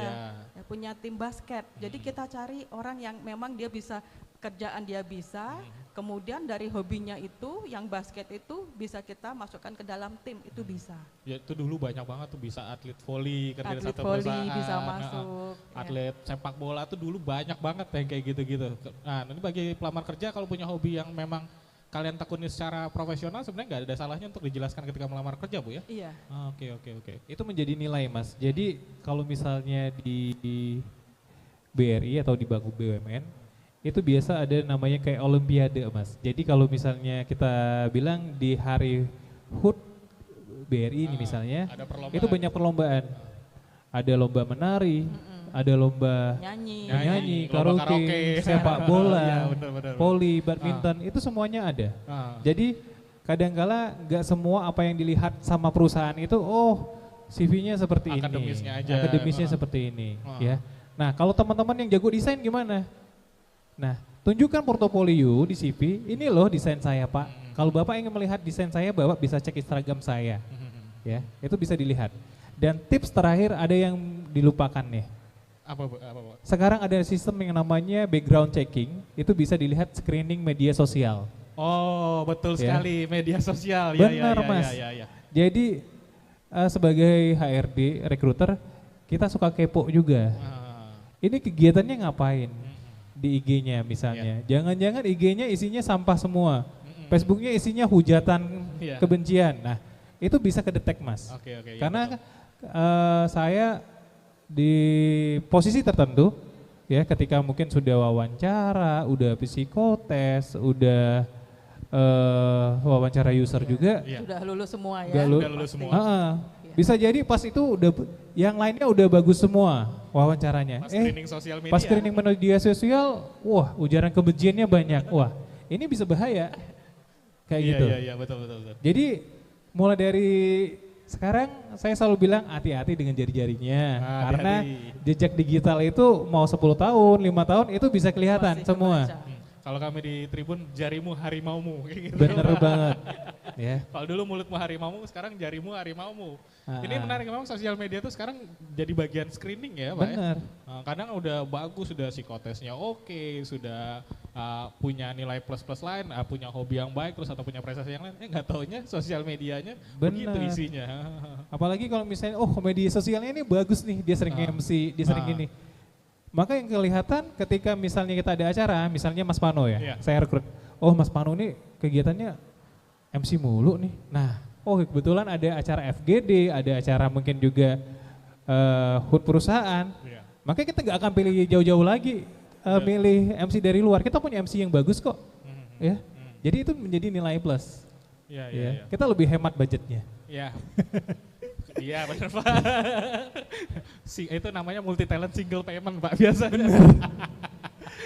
ya, punya tim basket. Jadi kita cari orang yang memang dia bisa, kerjaan dia bisa, kemudian dari hobinya itu, yang basket itu bisa kita masukkan ke dalam tim, itu bisa. Ya itu dulu banyak banget tuh, bisa atlet voli kerja di Atlet satu voli perusahaan. bisa masuk. Ya. Atlet sepak bola tuh dulu banyak banget yang kayak gitu-gitu. Nah ini bagi pelamar kerja kalau punya hobi yang memang kalian tekuni secara profesional, sebenarnya nggak ada salahnya untuk dijelaskan ketika melamar kerja Bu ya? Iya. Oke. Itu menjadi nilai Mas. Jadi kalau misalnya di BRI atau di Bangku BUMN, itu biasa ada namanya kayak olimpiade Mas. Jadi kalau misalnya kita bilang di hari HUT BRI ini misalnya, ada perlombaan. itu banyak perlombaan. Ada lomba menari, ada lomba Nyanyi. lomba karaoke, sepak bola, Iya, bener. voli, badminton, itu semuanya ada. Jadi kadangkala nggak semua apa yang dilihat sama perusahaan itu, oh CV-nya seperti Akademisnya ini, aja. akademisnya seperti ini, ya. Nah kalau teman-teman yang jago desain gimana? Nah tunjukkan portofolio di CV, ini loh desain saya Pak. Kalau Bapak ingin melihat desain saya, Bapak bisa cek Instagram saya, ya, itu bisa dilihat. Dan tips terakhir ada yang dilupakan nih. Apa Bu? Sekarang ada sistem yang namanya background checking, itu bisa dilihat screening media sosial. Oh betul Ya. sekali, media sosial. Benar, ya, Mas. Ya. Jadi sebagai HRD, recruiter, kita suka kepo juga. Ini kegiatannya ngapain di IG-nya misalnya. Jangan-jangan IG-nya isinya sampah semua. Facebooknya isinya hujatan Iya. kebencian. Nah itu bisa kedetek Mas. Oke. Ya, Karena betul. saya di posisi tertentu ya ketika mungkin sudah wawancara, udah psikotes, udah wawancara user juga, Iya. Sudah lulus semua ya. Udah lulus semua. bisa jadi pas itu udah yang lainnya udah bagus semua wawancaranya. Pas screening sosial media. Pas screening media sosial, wah ujaran kebenciannya banyak, wah ini bisa bahaya kayak gitu. Iya, betul. Jadi mulai dari Sekarang saya selalu bilang hati-hati dengan jari-jarinya, karena hati-hati. jejak digital itu mau 10 tahun, 5 tahun itu bisa kelihatan Masih semua. kebaca. Kalau kami di Tribun, jarimu harimaumu, kayak gitu. Bener banget. Ya. Kalau dulu mulutmu harimaumu, sekarang jarimu harimaumu. Ini Ah. menarik, memang sosial media tuh sekarang jadi bagian screening ya Pak ya? Bener. Kadang udah bagus, sudah psikotesnya oke, sudah punya nilai plus-plus lain, punya hobi yang baik, terus atau punya prestasi yang lain, nggak taunya sosial medianya begitu Bener. isinya. Apalagi kalau misalnya, oh media sosialnya ini bagus nih, dia sering MC, dia sering Ah. ini. Maka yang kelihatan ketika misalnya kita ada acara, misalnya Mas Pano ya, Iya. saya rekrut, oh Mas Pano ini kegiatannya MC mulu nih. Nah, oh kebetulan ada acara FGD, ada acara mungkin juga HUT perusahaan. Iya. Makanya kita nggak akan pilih jauh-jauh lagi, milih MC dari luar. Kita punya MC yang bagus kok, ya. Jadi itu menjadi nilai plus. Iya, iya, Ya. iya. Kita lebih hemat budgetnya. Iya. Iya benar Pak. Itu namanya multi talent single payment Pak biasanya.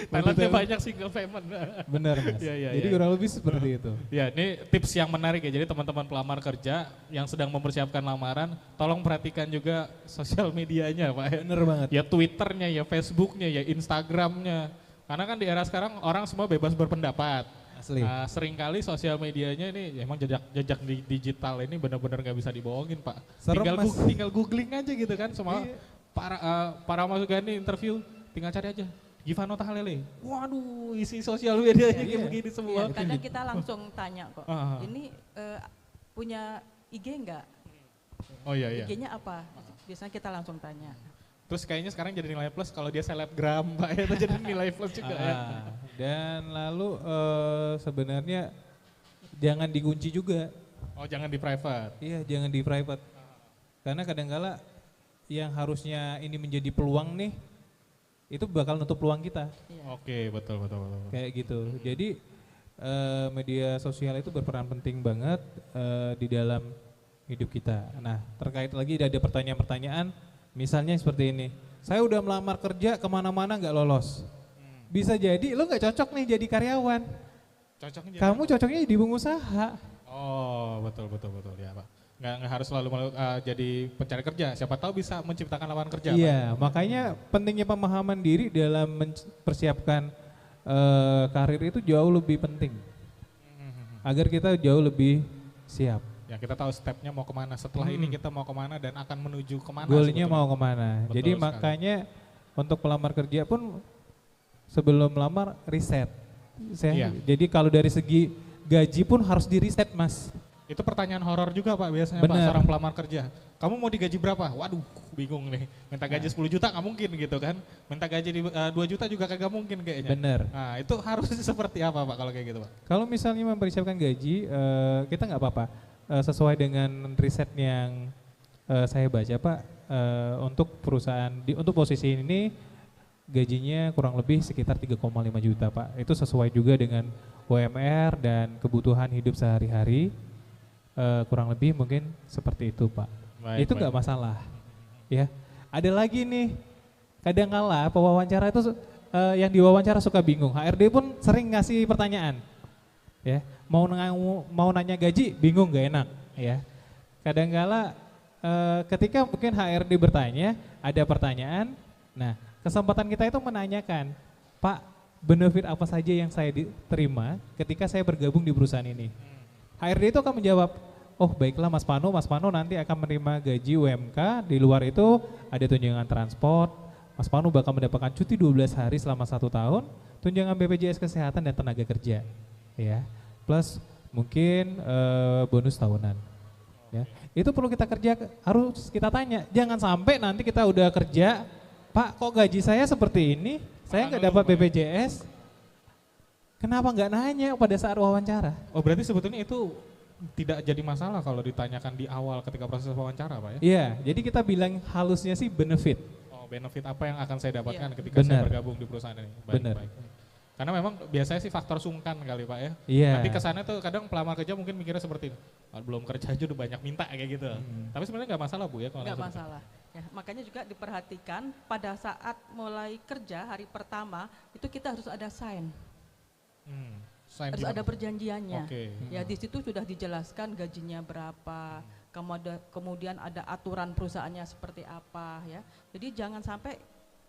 Talentnya banyak single payment. Benar Mas. Iya, iya, Jadi iya. kurang lebih seperti itu. Ya ini tips yang menarik ya, jadi teman-teman pelamar kerja yang sedang mempersiapkan lamaran, tolong perhatikan juga sosial medianya Pak. Bener banget. Ya Twitternya, ya Facebooknya, ya Instagramnya. Karena kan di era sekarang orang semua bebas berpendapat. Asli. Seringkali sosial medianya ini emang jejak di digital ini benar-benar nggak bisa dibohongin Pak. Serem, tinggal, Mas. tinggal googling aja gitu kan, semua Iya. para masukani interview tinggal cari aja. Givano Tahalele, waduh isi sosial medianya kayak Iya. begini semua. Iya, kadang kita langsung tanya kok, Ah. ini punya IG enggak? Oh iya iya. IG-nya apa? Biasanya kita langsung tanya. Terus kayaknya sekarang jadi nilai plus kalau dia selebgram Pak, itu jadi nilai plus juga ya. Dan lalu sebenarnya jangan dikunci juga. Oh jangan di private. Iya, jangan di private. Karena kadangkala yang harusnya ini menjadi peluang nih, itu bakal nutup peluang kita. Iya. Oke betul betul betul. Kayak gitu. Jadi media sosial itu berperan penting banget di dalam hidup kita. Nah, terkait lagi ada pertanyaan-pertanyaan, misalnya seperti ini. Saya udah melamar kerja kemana-mana nggak lolos. Bisa jadi lo nggak cocok nih jadi karyawan. Cocoknya jadi Kamu cocoknya jadi pengusaha. Oh betul betul betul ya Pak. Nggak harus selalu jadi pencari kerja. Siapa tahu bisa menciptakan lapangan kerja. Pak. Iya, makanya pentingnya pemahaman diri dalam mempersiapkan karir itu jauh lebih penting. Agar kita jauh lebih siap. Ya kita tahu stepnya mau kemana. Setelah ini kita mau kemana dan akan menuju kemana. Goalnya sebetulnya. mau kemana. Betul Jadi sekali. makanya untuk pelamar kerja pun sebelum melamar riset. Iya. Jadi kalau dari segi gaji pun harus di riset Mas. Itu pertanyaan horor juga Pak biasanya Pak, Benar. seorang pelamar kerja. Kamu mau digaji berapa? Waduh bingung nih. Minta gaji 10 juta nggak mungkin gitu kan. Minta gaji 2 juta juga kagak mungkin kayaknya. Bener. Nah itu harus seperti apa Pak kalau kayak gitu Pak? Kalau misalnya mempersiapkan gaji, kita nggak apa-apa. Sesuai dengan riset yang saya baca Pak, untuk perusahaan, untuk posisi ini gajinya kurang lebih sekitar 3,5 juta Pak. Itu sesuai juga dengan UMR dan kebutuhan hidup sehari-hari. Kurang lebih mungkin seperti itu Pak. Baik, Itu nggak masalah. Ya, ada lagi nih, kadang-kala pewawancara itu yang diwawancara suka bingung. HRD pun sering ngasih pertanyaan. Ya, mau nanya gaji bingung gak enak ya. Kadangkala ketika mungkin HRD bertanya, ada pertanyaan, nah kesempatan kita itu menanyakan, Pak, benefit apa saja yang saya diterima ketika saya bergabung di perusahaan ini. HRD itu akan menjawab, oh baiklah Mas Pano nanti akan menerima gaji UMK, di luar itu ada tunjangan transport, Mas Pano bakal mendapatkan cuti 12 hari selama 1 tahun, tunjangan BPJS Kesehatan dan tenaga kerja, ya, plus mungkin bonus tahunan. Ya, itu perlu kita harus kita tanya, jangan sampai nanti kita udah kerja, Pak kok gaji saya seperti ini, saya nggak dapat BPJS, kenapa nggak nanya pada saat wawancara? Oh berarti sebetulnya itu tidak jadi masalah kalau ditanyakan di awal ketika proses wawancara Pak ya? Iya, jadi kita bilang halusnya sih benefit. Oh benefit apa yang akan saya dapatkan ketika saya Benar. bergabung di perusahaan ini? Baik, Benar. baik. Karena memang biasanya sih faktor sungkan kali Pak ya. Iya. Nanti kesannya tuh kadang pelamar kerja mungkin mikirnya seperti ini, "Ah, belum kerja aja udah banyak minta kayak gitu. Tapi sebenarnya nggak masalah Bu ya kalau Enggak langsung. masalah. Ya, makanya juga diperhatikan pada saat mulai kerja hari pertama itu kita harus ada sign, Sign harus di ada mana? perjanjiannya. Oke. Ya di situ sudah dijelaskan gajinya berapa, kemudian ada aturan perusahaannya seperti apa ya. Jadi jangan sampai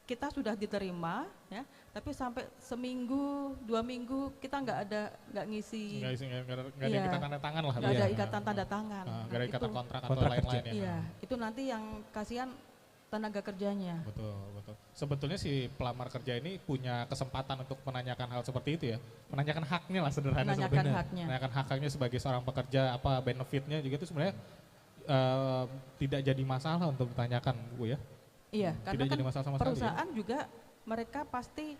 kita sudah diterima ya, tapi sampai seminggu, 2 minggu kita nggak ngisi, Nggak ada Iya. ikatan tanda tangan lah. nggak ada Iya. ikatan tanda tangan. Nggak ada ikatan kontrak atau kontrak lain-lain ya. Iya, itu nanti yang kasihan tenaga kerjanya. Betul, betul. Sebetulnya si pelamar kerja ini punya kesempatan untuk menanyakan hal seperti itu ya. Menanyakan haknya lah sederhana Menanyakan sebetulnya. haknya. Menanyakan haknya sebagai seorang pekerja, apa benefitnya juga itu sebenarnya tidak jadi masalah untuk ditanyakan, Bu ya. Iya, karena Tidak kan jadi masalah sama sekali ya. perusahaan juga mereka pasti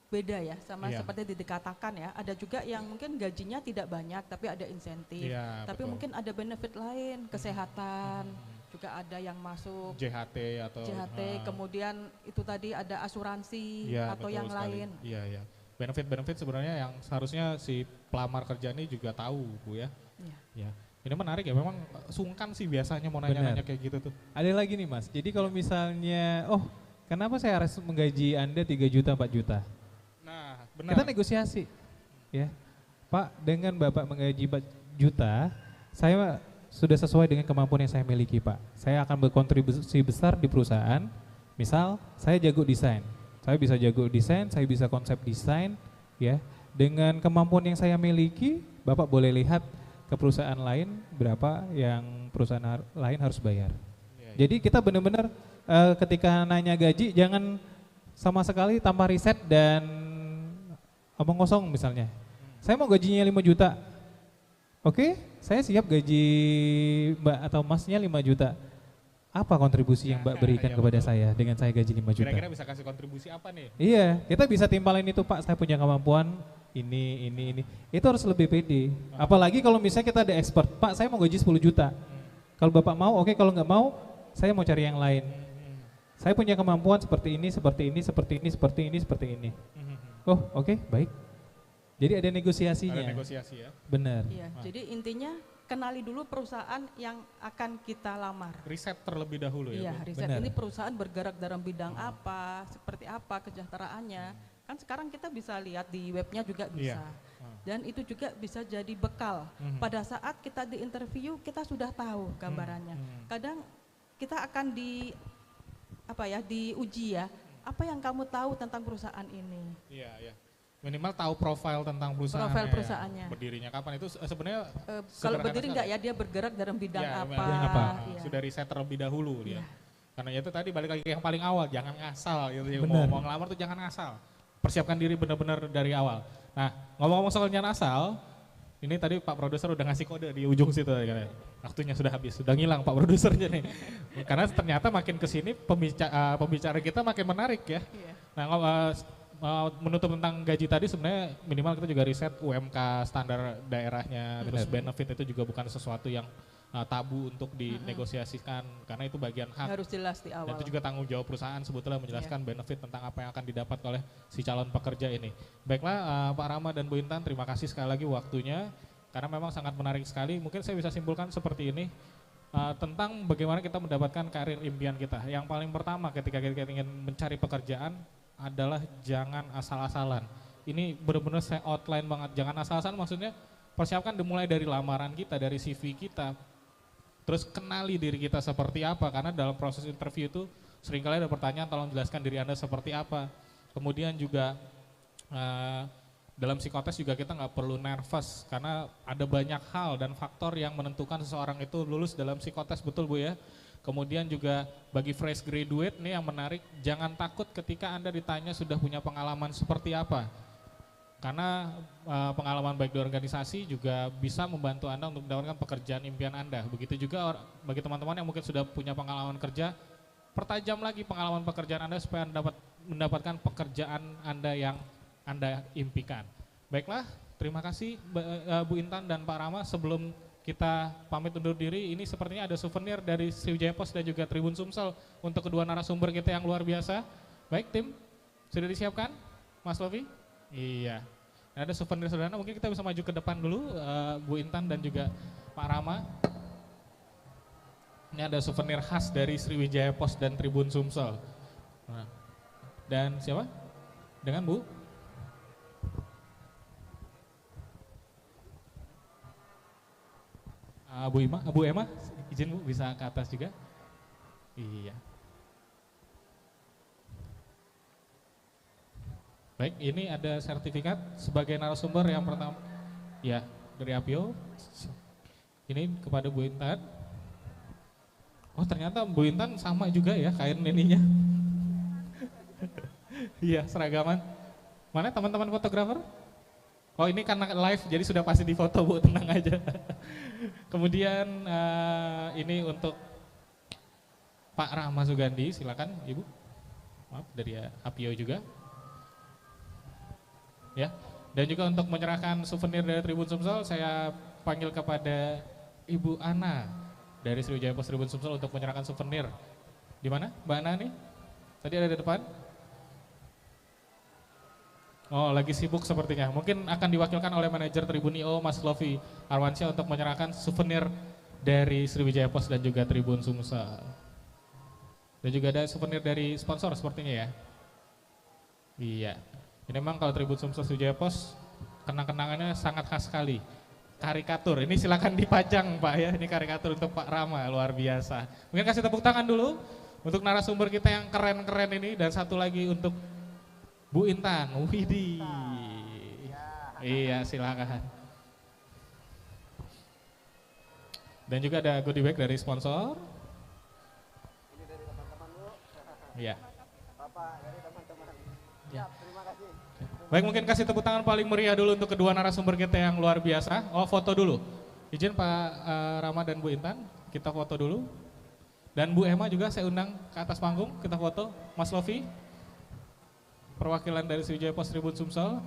beda ya, sama Iya. seperti dikatakan ya. Ada juga yang mungkin gajinya tidak banyak tapi ada insentif. Iya, Tapi betul. mungkin ada benefit lain, kesehatan, juga ada yang masuk JHT atau JHT, kemudian itu tadi ada asuransi iya, atau betul yang sekali. lain. Iya, iya. Benefit-benefit sebenarnya yang seharusnya si pelamar kerja ini juga tahu, Bu ya. Iya. Ya. Ini menarik ya, memang sungkan sih biasanya mau nanya-nanya kayak gitu tuh. Ada lagi nih Mas, jadi kalau misalnya, oh kenapa saya harus menggaji Anda 3 juta, 4 juta? Nah, benar. Kita negosiasi, ya. Pak, dengan Bapak menggaji 4 juta, saya sudah sesuai dengan kemampuan yang saya miliki Pak. Saya akan berkontribusi besar di perusahaan, misal saya jago desain, saya bisa jago desain, saya bisa konsep desain, ya. Dengan kemampuan yang saya miliki, Bapak boleh lihat ke perusahaan lain berapa yang perusahaan lain harus bayar. Iya, Jadi kita benar-benar ketika nanya gaji jangan sama sekali tanpa riset dan omong kosong misalnya. Saya mau gajinya 5 juta. Oke, saya siap gaji Mbak atau Masnya 5 juta. Apa kontribusi yang Mbak berikan Iya, kepada betul. saya dengan saya gaji 5 juta? Kira-kira bisa kasih kontribusi apa nih? Iya, kita bisa timpalin itu Pak, saya punya kemampuan ini. Itu harus lebih pede. Apalagi kalau misalnya kita ada expert, Pak saya mau gaji 10 juta. Kalau Bapak mau, oke, kalau nggak mau, saya mau cari yang lain. Saya punya kemampuan seperti ini. Oh oke, baik. Jadi ada negosiasinya. Ada negosiasi ya. Benar. Iya, jadi intinya kenali dulu perusahaan yang akan kita lamar. Riset terlebih dahulu ya, Iya, Bu. riset Benar. ini perusahaan bergerak dalam bidang apa, seperti apa kesejahteraannya. Kan sekarang kita bisa lihat di webnya juga bisa. Iya. Dan itu juga bisa jadi bekal. Mhm. Pada saat kita di interview kita sudah tahu gambarannya. Kadang kita akan diuji ya. Apa yang kamu tahu tentang perusahaan ini? Iya, iya. Minimal tahu profil tentang perusahaan. Profil perusahaannya. Berdirinya kapan itu sebenarnya Kalau sederhana berdiri sekali. enggak ya, dia bergerak dalam bidang Ya, apa? bidang apa? Iya. Sudah riset terlebih dahulu dia. Iya. Karena itu tadi balik lagi ke yang paling awal, jangan ngasal gitu ya. Benar. Mau ngelamar tuh jangan ngasal. Persiapkan diri benar-benar dari awal. Nah, ngomong-ngomong soal jangan asal, ini tadi Pak Produser udah ngasih kode di ujung situ ya. Waktunya sudah habis, sudah ngilang Pak Produsernya nih. Karena ternyata makin kesini pembicara kita makin menarik ya. Iya. Nah, menutup tentang gaji tadi sebenarnya minimal kita juga riset UMK standar daerahnya, terus benefit itu juga bukan sesuatu yang tabu untuk dinegosiasikan karena itu bagian hak. Harus jelas di Dan awal. itu juga tanggung jawab perusahaan sebetulnya menjelaskan benefit tentang apa yang akan didapat oleh si calon pekerja ini. Baiklah Pak Rama dan Bu Intan, terima kasih sekali lagi waktunya karena memang sangat menarik sekali. Mungkin saya bisa simpulkan seperti ini tentang bagaimana kita mendapatkan karir impian kita. Yang paling pertama ketika kita ingin mencari pekerjaan adalah jangan asal-asalan. Ini benar-benar saya outline banget, jangan asal-asalan maksudnya persiapkan dimulai dari lamaran kita, dari CV kita. Terus kenali diri kita seperti apa, karena dalam proses interview itu seringkali ada pertanyaan, tolong jelaskan diri Anda seperti apa. Kemudian juga dalam psikotes juga kita nggak perlu nervous, karena ada banyak hal dan faktor yang menentukan seseorang itu lulus dalam psikotes, betul Bu ya. Kemudian juga bagi fresh graduate nih yang menarik, jangan takut ketika Anda ditanya sudah punya pengalaman seperti apa. Karena pengalaman baik di organisasi juga bisa membantu Anda untuk mendapatkan pekerjaan impian Anda. Begitu juga bagi teman-teman yang mungkin sudah punya pengalaman kerja, pertajam lagi pengalaman pekerjaan Anda supaya Anda dapat mendapatkan pekerjaan Anda yang Anda impikan. Baiklah, terima kasih Bu Intan dan Pak Rama. Sebelum kita pamit undur diri, ini sepertinya ada souvenir dari Sriwijaya Pos dan juga Tribun Sumsel untuk kedua narasumber kita yang luar biasa. Baik tim, sudah disiapkan Mas Lovi? Iya. Nah, ada souvenir sederhana, mungkin kita bisa maju ke depan dulu Bu Intan dan juga Pak Rama. Ini ada souvenir khas dari Sriwijaya Pos dan Tribun Sumsel. Nah, dan siapa? Dengan Bu? Bu Emma, izin Bu bisa ke atas juga. Iya. Baik, ini ada sertifikat sebagai narasumber yang pertama. Ya, dari Apio. Ini kepada Bu Intan. Oh, ternyata Bu Intan sama juga ya kain ininya. Iya, seragaman. Mana teman-teman fotografer? Oh, ini karena live jadi sudah pasti difoto Bu, tenang aja. Kemudian ini untuk Pak Rama Sugandi, silakan Ibu. Maaf, dari Apio juga. Ya. Dan juga untuk menyerahkan souvenir dari Tribun Sumsel, saya panggil kepada Ibu Ana dari Sriwijaya Pos Tribun Sumsel untuk menyerahkan souvenir. Di mana Mbak Ana nih? Tadi ada di depan. Oh, lagi sibuk sepertinya. Mungkin akan diwakilkan oleh manajer Tribunio Mas Lovi Arwansyah untuk menyerahkan souvenir dari Sriwijaya Pos dan juga Tribun Sumsel. Dan juga ada souvenir dari sponsor sepertinya ya. Iya. Ini memang kalau Tribun Sumsel Sriwijaya Pos kenang-kenangannya sangat khas sekali. Karikatur. Ini silakan dipajang Pak ya. Ini karikatur untuk Pak Rama, luar biasa. Mungkin kasih tepuk tangan dulu untuk narasumber kita yang keren-keren ini, dan satu lagi untuk Bu Intan. Widih. Iya, silakan. Dan juga ada goodie bag dari sponsor. Ini dari teman-teman Bu. Iya. Bapak dari teman-teman. Ya. Terima kasih. Baik, mungkin kasih tepuk tangan paling meriah dulu untuk kedua narasumber kita yang luar biasa. Oh, foto dulu. Izin Pak Rama dan Bu Intan, kita foto dulu. Dan Bu Emma juga saya undang ke atas panggung, kita foto. Mas Lovi, perwakilan dari Sriwijaya Pos Tribun Sumsel.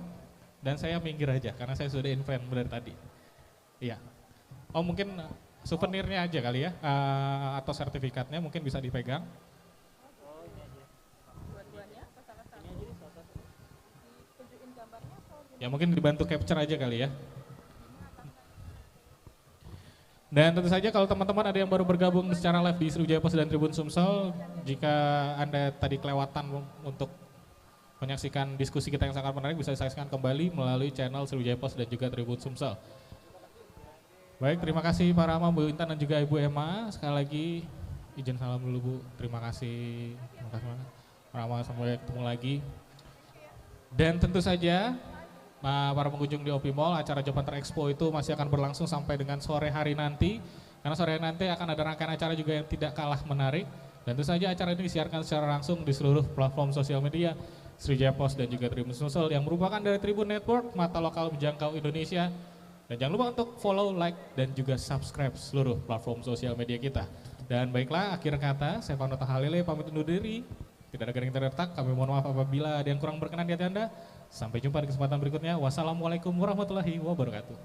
Dan saya minggir aja karena saya sudah invent dari tadi. Iya. Oh, mungkin souvenirnya aja kali ya, atau sertifikatnya mungkin bisa dipegang. Ya mungkin dibantu capture aja kali ya. Dan tentu saja kalau teman-teman ada yang baru bergabung secara live di Sriwijaya Pos dan Tribun Sumsel, jika Anda tadi kelewatan untuk menyaksikan diskusi kita yang sangat menarik, bisa disaksikan kembali melalui channel Sriwijaya Pos dan juga Tribun Sumsel. Baik, terima kasih Pak Rama, Bu Intan dan juga Ibu Emma. Sekali lagi izin salam dulu Bu, terima kasih. Terima kasih Pak Rama, sampai ketemu lagi. Dan tentu saja para pengunjung di OP Mall, acara Job Hunter Expo itu masih akan berlangsung sampai dengan sore hari nanti. Karena sore hari nanti akan ada rangkaian acara juga yang tidak kalah menarik. Dan tentu saja acara ini disiarkan secara langsung di seluruh platform sosial media Sriwijaya Pos dan juga Tribun Sumsel yang merupakan dari Tribun Network, mata lokal menjangkau Indonesia. Dan jangan lupa untuk follow, like, dan juga subscribe seluruh platform sosial media kita. Dan baiklah, akhir kata, saya Fano Tahalele pamit undur diri. Tidak ada garing terletak, kami mohon maaf apabila ada yang kurang berkenan di hati Anda. Sampai jumpa di kesempatan berikutnya. Wassalamualaikum warahmatullahi wabarakatuh.